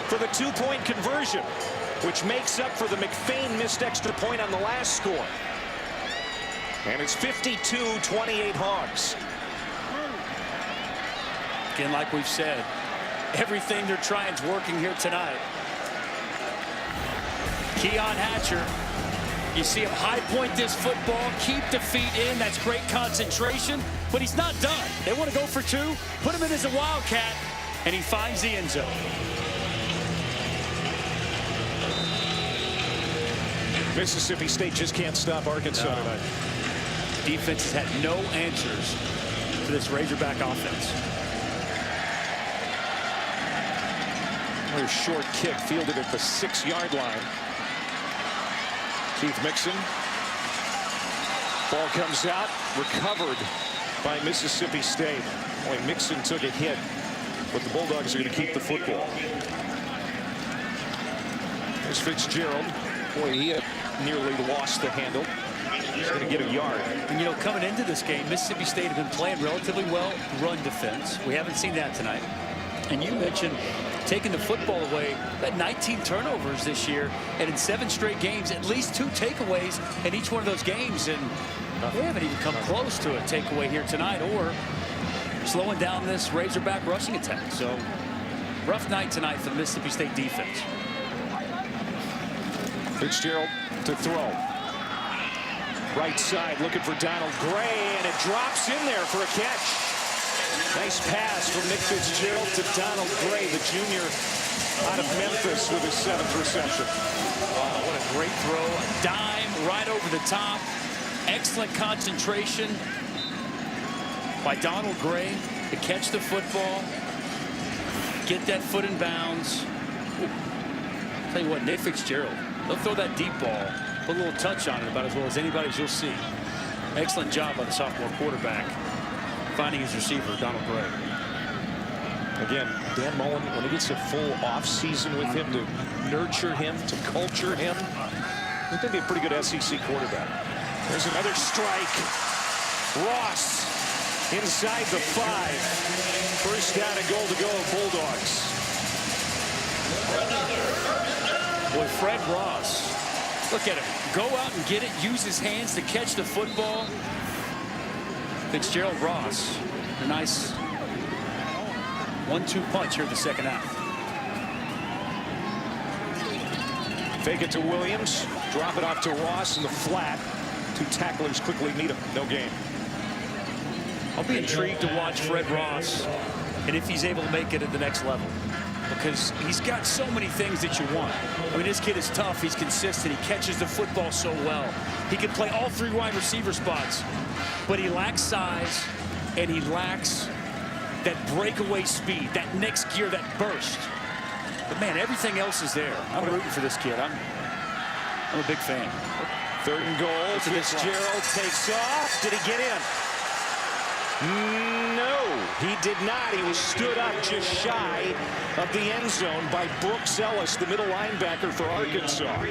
for the 2-point conversion, which makes up for the McFain missed extra point on the last score. And it's 52-28 Hogs. Again, like we've said, everything they're trying is working here tonight. Keon Hatcher, you see him high point this football, keep the feet in. That's great concentration, but he's not done. They want to go for 2, put him in as a Wildcat, and he finds the end zone. Mississippi State just can't stop Arkansas tonight. Defense has had no answers to this Razorback offense. Another short kick fielded at the 6-yard line. Keith Mixon Ball comes out, recovered by Mississippi State. Boy, Mixon took a hit, but the Bulldogs are going to keep the football. There's Fitzgerald. Boy, he had nearly lost the handle. He's going to get a yard. And, you know, coming into this game, Mississippi State have been playing relatively well run defense. We haven't seen that tonight. And you mentioned taking the football away. Had 19 turnovers this year, and in 7 straight games, at least 2 takeaways in each one of those games. And they haven't even come close to a takeaway here tonight or slowing down this Razorback rushing attack. So rough night tonight for the Mississippi State defense. Fitzgerald to throw. Right side looking for Donald Gray, and it drops in there for a catch. Nice pass from Nick Fitzgerald to Donald Gray, the junior out of Memphis, with his 7th reception. Oh, what a great throw. A dime right over the top. Excellent concentration by Donald Gray to catch the football, get that foot in bounds. I'll tell you what, Nick Fitzgerald, they'll throw that deep ball, put a little touch on it about as well as anybody's you'll see. Excellent job by the sophomore quarterback finding his receiver, Donald Gray. Again, Dan Mullen, when he gets a full off season with him to nurture him, to culture him, he's going to be a pretty good SEC quarterback. There's another strike. Ross inside the 5. First down and goal to go, Bulldogs. Boy, Fred Ross, look at him. Go out and get it, use his hands to catch the football. Fitzgerald Ross, a nice 1-2 punch here in the second half. Fake it to Williams, drop it off to Ross in the flat. 2 tacklers quickly meet him. No gain. I'll be intrigued to watch Fred Ross and if he's able to make it at the next level, because he's got so many things that you want. I mean, this kid is tough. He's consistent. He catches the football so well. He can play all 3 wide receiver spots, but he lacks size and he lacks that breakaway speed, that next gear, that burst. But man, everything else is there. I'm rooting for this kid. I'm a big fan. 3rd and goal. Fitzgerald takes off. Did he get in? No, he did not. He was stood up just shy of the end zone by Brooks Ellis, the middle linebacker for Arkansas.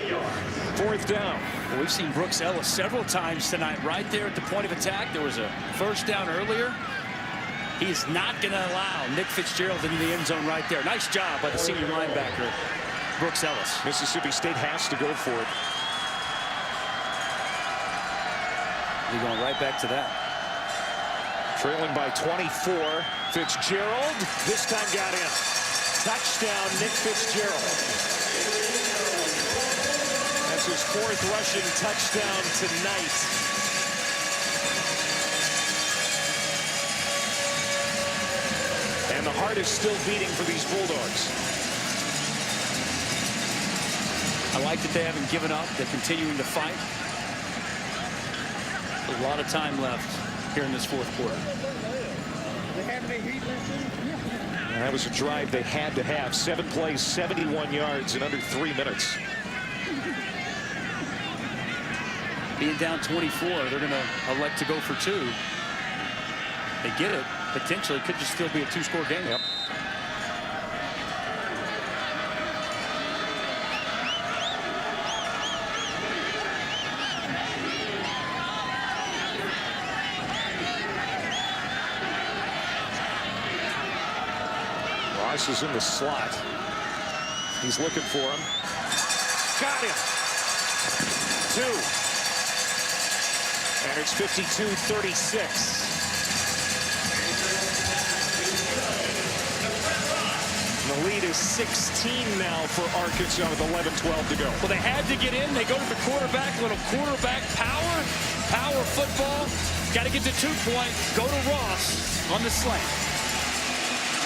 4th down. Well, we've seen Brooks Ellis several times tonight right there at the point of attack. There was a first down earlier. He's not going to allow Nick Fitzgerald into the end zone right there. Nice job by the senior linebacker, Brooks Ellis. Mississippi State has to go for it. We're going right back to that. Trailing by 24. Fitzgerald this time got in. Touchdown, Nick Fitzgerald. That's his 4th rushing touchdown tonight. And the heart is still beating for these Bulldogs. I like that they haven't given up. They're continuing to fight. A lot of time left here in this 4th quarter. And that was a drive they had to have. 7 plays, 71 yards in under 3 minutes. Being down 24, they're going to elect to go for 2. They get it. Potentially could just still be a 2-score game. Yep. Ross is in the slot. He's looking for him. Got him. 2. And it's 52-36. The lead is 16 now for Arkansas with 11-12 to go. Well, they had to get in. They go to the quarterback. A little quarterback power football. Got to get to 2-point. Go to Ross on the slant.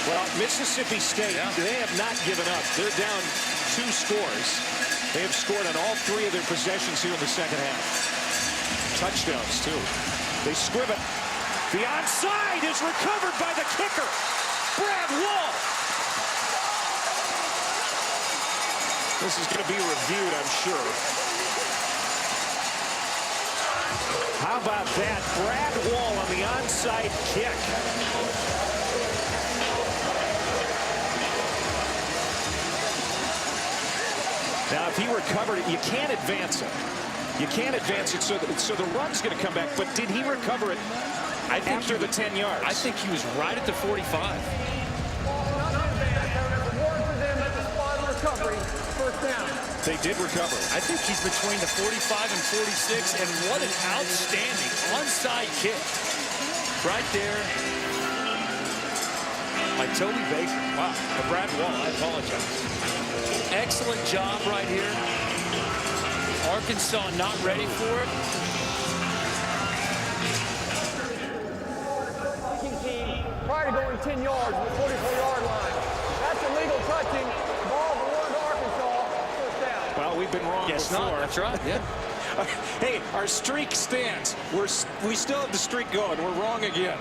Well, Mississippi State, they have not given up. They're down 2 scores. They have scored on all 3 of their possessions here in the second half. Touchdowns, too. They scrib it. The onside is recovered by the kicker, Brad Wall. This is going to be reviewed, I'm sure. How about that? Brad Wall on the onside kick. Now, if he recovered it, you can't advance it. You can't advance it, so the run's going to come back. But did he recover it after the 10 yards? I think he was right at the 45. They did recover. I think he's between the 45 and 46, and what an outstanding onside kick. Right there by Toby Baker. Wow, Brad Wall, I apologize. Excellent job right here. Arkansas not ready for it. Team prior to going 10 yards with 44-yard line. That's illegal touching. Ball belongs to Arkansas. First down. Well, we've been wrong Guess before. not. That's right. Yeah. Hey, our streak stands. We still have the streak going. We're wrong again.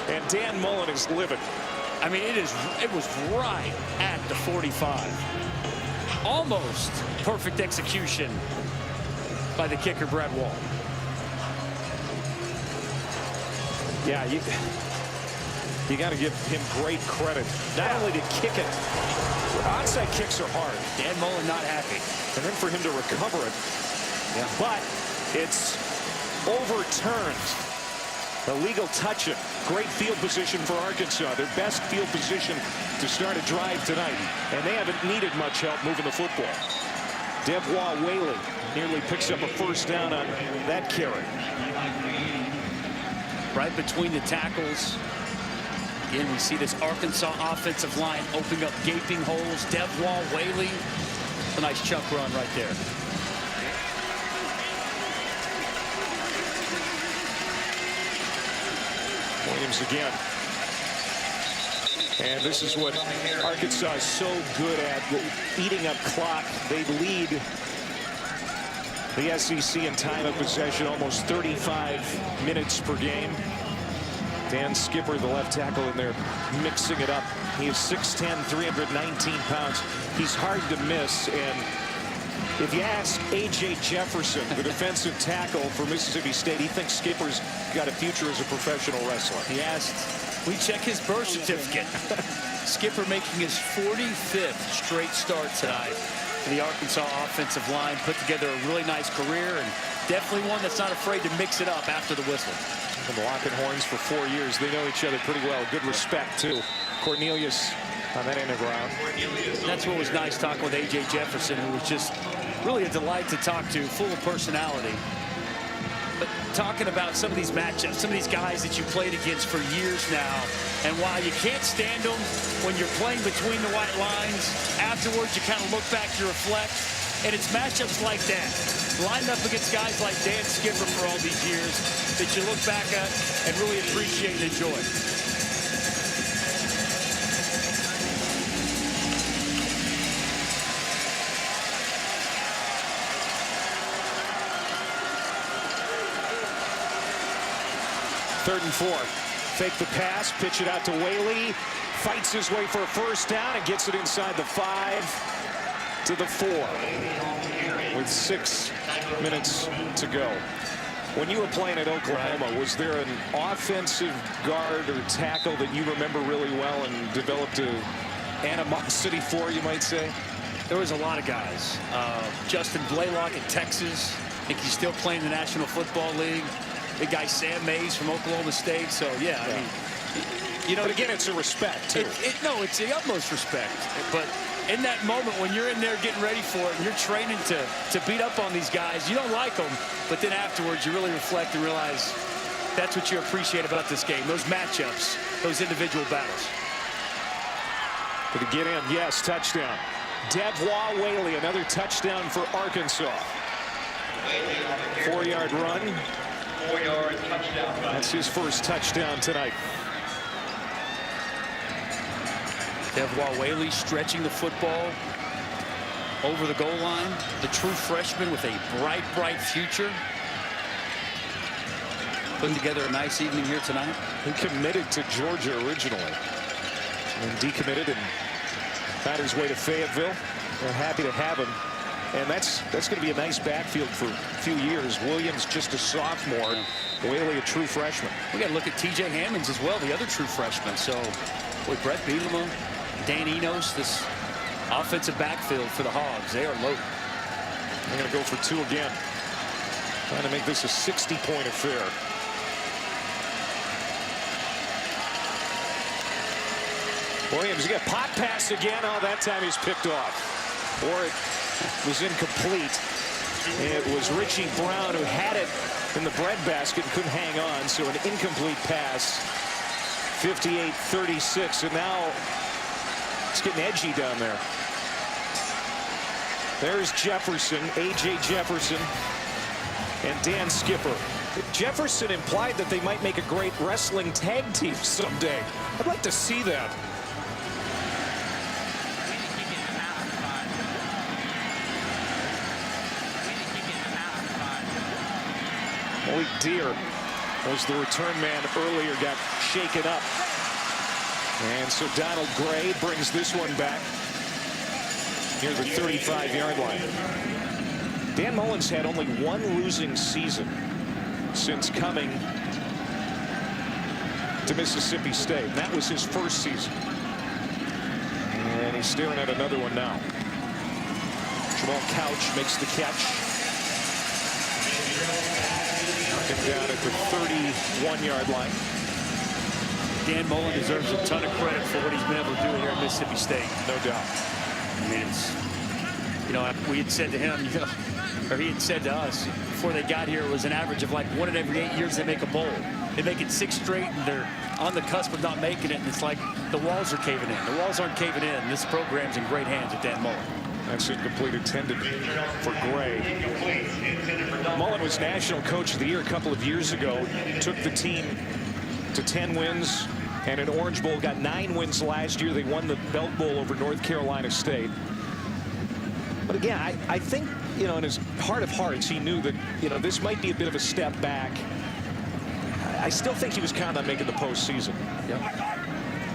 And Dan Mullen is livid. I mean, it was right at the 45. Almost perfect execution by the kicker, Brad Wall. Yeah, you got to give him great credit. Not only to kick it, onside kicks are hard. Dan Mullen not happy. And then for him to recover it. Yeah. But it's overturned. Illegal touching. Great field position for Arkansas. Their best field position to start a drive tonight. And they haven't needed much help moving the football. Devois Whaley nearly picks up a first down on that carry. Right between the tackles. Again, we see this Arkansas offensive line opening up gaping holes. Devois Whaley. A nice chunk run right there. Williams again. And this is what Arkansas is so good at, eating up clock. They lead the SEC in time of possession, almost 35 minutes per game. Dan Skipper, the left tackle, in there mixing it up. He is 6'10", 319 pounds. He's hard to miss. And if you ask A.J. Jefferson, the defensive tackle for Mississippi State, he thinks Skipper's got a future as a professional wrestler. He asked, we check his birth certificate. Skipper making his 45th straight start tonight for the Arkansas offensive line. Put together a really nice career, and definitely one that's not afraid to mix it up after the whistle. Been locking horns for 4 years. They know each other pretty well. Good respect, too. Cornelius on that end of ground. That's what was nice talking with A.J. Jefferson, who was just really a delight to talk to, full of personality. But talking about some of these matchups, some of these guys that you played against for years now, and while you can't stand them when you're playing between the white lines, afterwards you kind of look back to reflect, and it's matchups like that, lined up against guys like Dan Skipper for all these years, that you look back at and really appreciate and enjoy. Third and 4. Fake the pass, pitch it out to Whaley. Fights his way for a first down and gets it inside the 5 to the 4 with 6 minutes to go. When you were playing at Oklahoma, was there an offensive guard or tackle that you remember really well and developed a animosity for, you might say? There was a lot of guys. Justin Blaylock at Texas. I think he's still playing in the National Football League. Big guy Sam Mays from Oklahoma State. So, yeah, I mean, you know. But again, it's a respect, too. No, it's the utmost respect. But in that moment when you're in there getting ready for it and you're training to beat up on these guys, you don't like them. But then afterwards, you really reflect and realize that's what you appreciate about this game, those matchups, those individual battles. Did he get in? Yes, touchdown. Devois Whaley, another touchdown for Arkansas. 4-yard run. 4-yard touchdown. That's his first touchdown tonight. Devois Whaley stretching the football over the goal line. The true freshman with a bright, bright future. Putting together a nice evening here tonight. He committed to Georgia originally and decommitted and found his way to Fayetteville. We're happy to have him And that's going to be a nice backfield for a few years. Williams just a sophomore. Whaley a true freshman. We got to look at T.J. Hammonds as well, the other true freshman. So with Brett Bielema, Dan Enos, this offensive backfield for the Hogs, they are loaded. They're going to go for 2 again. Trying to make this a 60-point affair. Williams, you got pop pass again. Oh, that time he's picked off. Or it was incomplete. It was Richie Brown who had it in the breadbasket and couldn't hang on. So an incomplete pass. 58-36. And now it's getting edgy down there. There's Jefferson, A.J. Jefferson, and Dan Skipper. Jefferson implied that they might make a great wrestling tag team someday. I'd like to see that. Malik Deer was the return man earlier, got shaken up. And so Donald Gray brings this one back near the 35-yard line. Dan Mullen's had only one losing season since coming to Mississippi State. And that was his first season. And he's staring at another one now. Jamal Couch makes the catch. Him down at the 31-yard line. Dan Mullen deserves a ton of credit for what he's been able to do here at Mississippi State. No doubt. I mean, it's, you know, we had said to him, you know, or he had said to us before they got here, it was an average of like 1 in every 8 years they make a bowl. They make it 6 straight and they're on the cusp of not making it, and it's like the walls are caving in. The walls aren't caving in. This program's in great hands with Dan Mullen. That's incomplete, intended for Gray. Mullen was National Coach of the Year a couple of years ago. Took the team to 10 wins and an Orange Bowl. Got 9 wins last year. They won the Belt Bowl over North Carolina State. But again, I think, you know, in his heart of hearts, he knew that, you know, this might be a bit of a step back. I still think he was counting on making the postseason. Yep.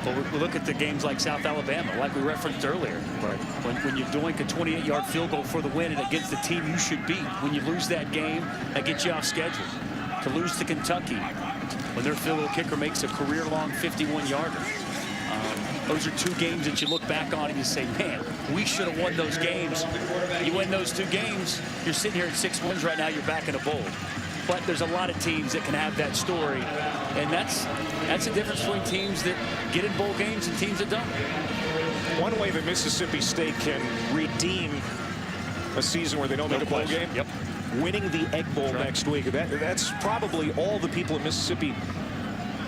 Well, we look at the games like South Alabama, like we referenced earlier. Right. When you doink a 28-yard field goal for the win and against the team you should beat, when you lose that game, that gets you off schedule. To lose to Kentucky, when their field goal kicker makes a career-long 51-yarder. Those are 2 games that you look back on and you say, man, we should have won those games. You win those 2 games, you're sitting here at 6 wins right now, you're back in a bowl. But there's a lot of teams that can have that story, and that's the difference between teams that get in bowl games and teams that don't. One way that Mississippi State can redeem a season where they don't make a bowl game, winning the Egg Bowl next week. That's probably all the people in Mississippi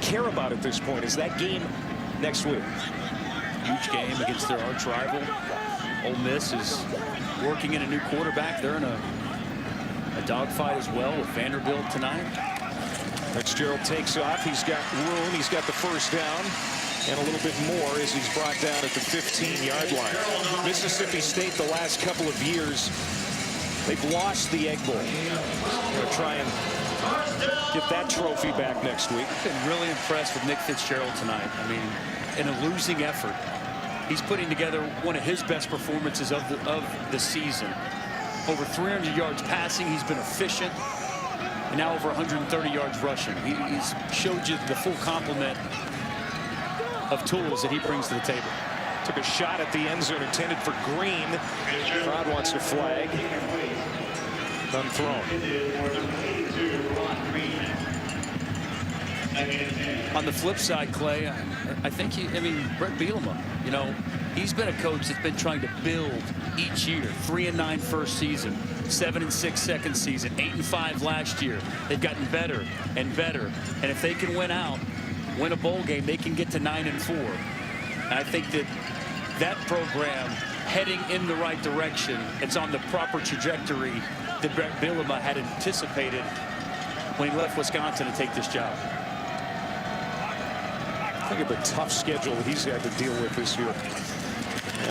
care about at this point, is that game next week. Huge game against their arch rival. Ole Miss is working in a new quarterback. They're in a dogfight as well with Vanderbilt tonight. Fitzgerald takes off. He's got room. He's got the first down and a little bit more as he's brought down at the 15-yard line. Mississippi State the last couple of years, they've lost the Egg Bowl. Going to try and get that trophy back next week. I've been really impressed with Nick Fitzgerald tonight. I mean, in a losing effort, he's putting together one of his best performances of the season. Over 300 yards passing. He's been efficient. And now over 130 yards rushing. He's showed you the full complement of tools that he brings to the table. Took a shot at the end zone intended for Green. Crowd wants a flag. Unthrown. On the flip side, Clay, I think Brett Bielema, you know, he's been a coach that's been trying to build each year. 3-9 first season, 7-6 second season, 8-5 last year. They've gotten better and better. And if they can win out, win a bowl game, they can get to 9-4. And I think that program heading in the right direction, it's on the proper trajectory that Brett Bielema had anticipated when he left Wisconsin to take this job. Think of the tough schedule that he's had to deal with this year.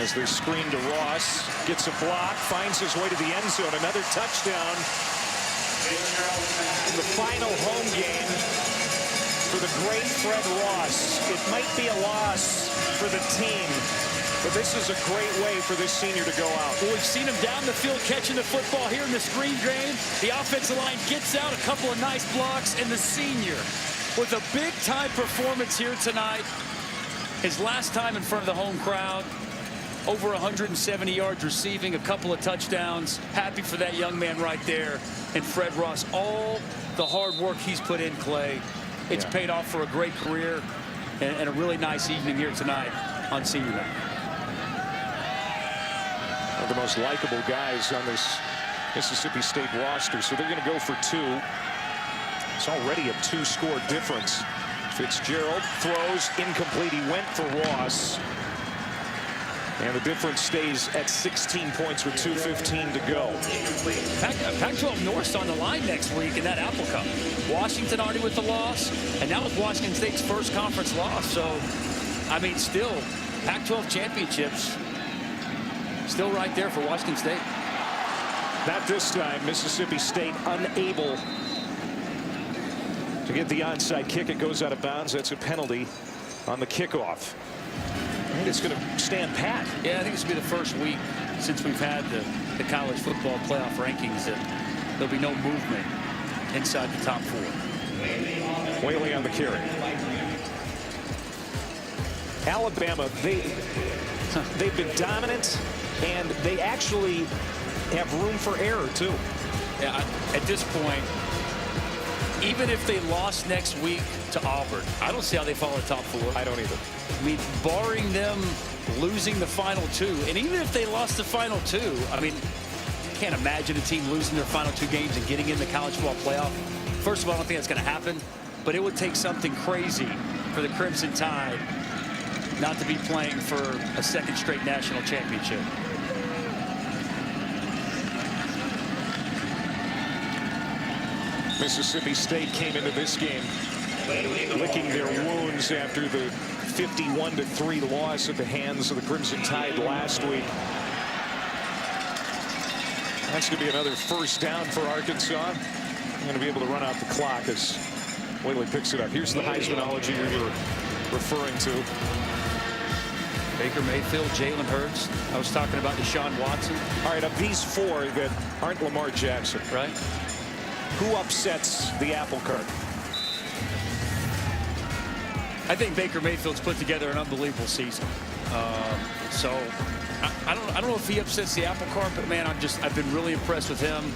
As they screen to Ross, gets a block, finds his way to the end zone. Another touchdown in the final home game for the great Fred Ross. It might be a loss for the team, But this is a great way for this senior to go out. Well, we've seen him down the field catching the football here in the screen game. The offensive line gets out, a couple of nice blocks, and the senior with a big-time performance here tonight. His last time in front of the home crowd, over 170 yards receiving, a couple of touchdowns. Happy for that young man right there. And Fred Ross, all the hard work he's put in, Clay, it's paid off for a great career and a really nice evening here tonight on senior night. One of the most likable guys on this Mississippi State roster, so they're going to go for 2. It's already a 2-score difference. Fitzgerald throws incomplete. He went for Ross. And the difference stays at 16 points with 2:15 to go. Pac-12 North's on the line next week in that Apple Cup. Washington already with the loss, and now with Washington State's first conference loss. So, I mean, still, Pac-12 championships still right there for Washington State. Not this time. Mississippi State unable to get the onside kick. It goes out of bounds. That's a penalty on the kickoff. I think it's going to stand pat. Yeah, I think this will be the first week since we've had the college football playoff rankings that there'll be no movement inside the top 4. Whaley on the carry. Alabama, they've been dominant, and they actually have room for error, too. Yeah, at this point, even if they lost next week to Auburn, I don't see how they fall in the top 4. I don't either. I mean, barring them losing the final 2, and even if they lost the final 2, I mean, can't imagine a team losing their final 2 games and getting in the college football playoff. First of all, I don't think that's going to happen, but it would take something crazy for the Crimson Tide not to be playing for a second straight national championship. Mississippi State came into this game licking their wounds after the 51-3 loss at the hands of the Crimson Tide last week. That's going to be another first down for Arkansas. I'm going to be able to run out the clock as Whaley picks it up. Here's the Heismanology we were referring to. Baker Mayfield, Jalen Hurts. I was talking about Deshaun Watson. All right, of these 4 that aren't Lamar Jackson, right? Who upsets the apple cart? I think Baker Mayfield's put together an unbelievable season. So I don't know if he upsets the apple cart, but man, I've been really impressed with him.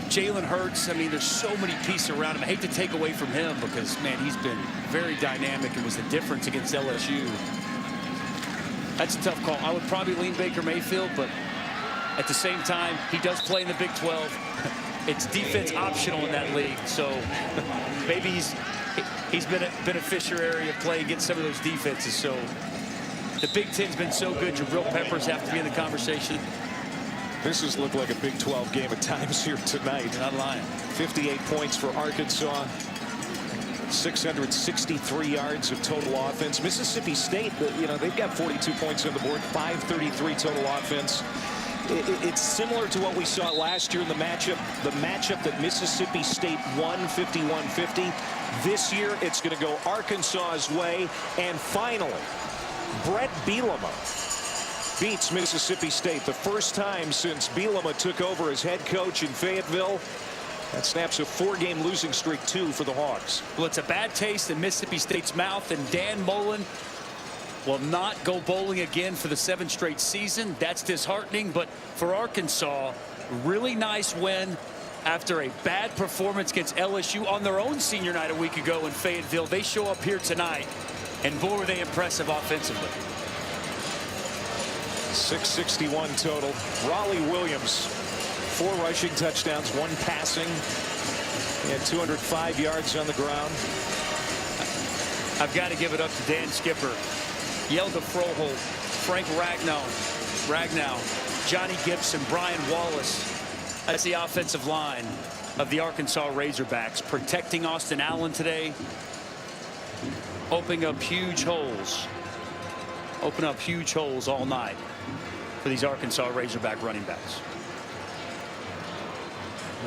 Jalen Hurts, I mean, there's so many pieces around him. I hate to take away from him because, man, he's been very dynamic and was the difference against LSU. That's a tough call. I would probably lean Baker Mayfield, but at the same time, he does play in the Big 12. It's defense optional in that league, so maybe he's been a beneficiary of playing against some of those defenses. So the Big Ten's been so good. Jabril Peppers have to be in the conversation. This has looked like a Big 12 game at times here tonight. You're not lying. 58 points for Arkansas. 663 yards of total offense. Mississippi State, you know, they've got 42 points on the board, 533 total offense. It's similar to what we saw last year in the matchup that Mississippi State won 51-50. This year, it's going to go Arkansas's way. And finally, Brett Bielema beats Mississippi State. The first time since Bielema took over as head coach in Fayetteville. That snaps a 4-game losing streak, too, for the Hogs. Well, it's a bad taste in Mississippi State's mouth, and Dan Mullen will not go bowling again for the 7th straight season. That's disheartening, but for Arkansas, really nice win after a bad performance against LSU on their own senior night a week ago in Fayetteville. They show up here tonight, and boy, were they impressive offensively. 661 total. Raleigh Williams, 4 rushing touchdowns, 1 passing. He had 205 yards on the ground. I've got to give it up to Dan Skipper. Yelda Froholt, Frank Ragnow, Johnny Gibson, Brian Wallace. That's the offensive line of the Arkansas Razorbacks, protecting Austin Allen today, opening up huge holes all night for these Arkansas Razorback running backs.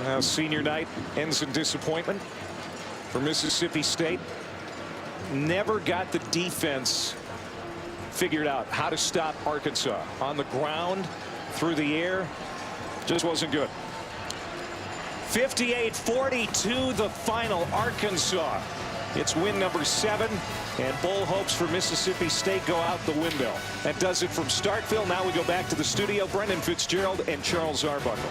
Now, senior night ends in disappointment for Mississippi State. Never got the defense figured out how to stop Arkansas on the ground, through the air. Just wasn't good. 58-42 the final. Arkansas, it's win number 7, and bowl hopes for Mississippi State go out the window. That does it from Starkville. Now we go back to the studio. Brendan Fitzgerald and Charles Arbuckle.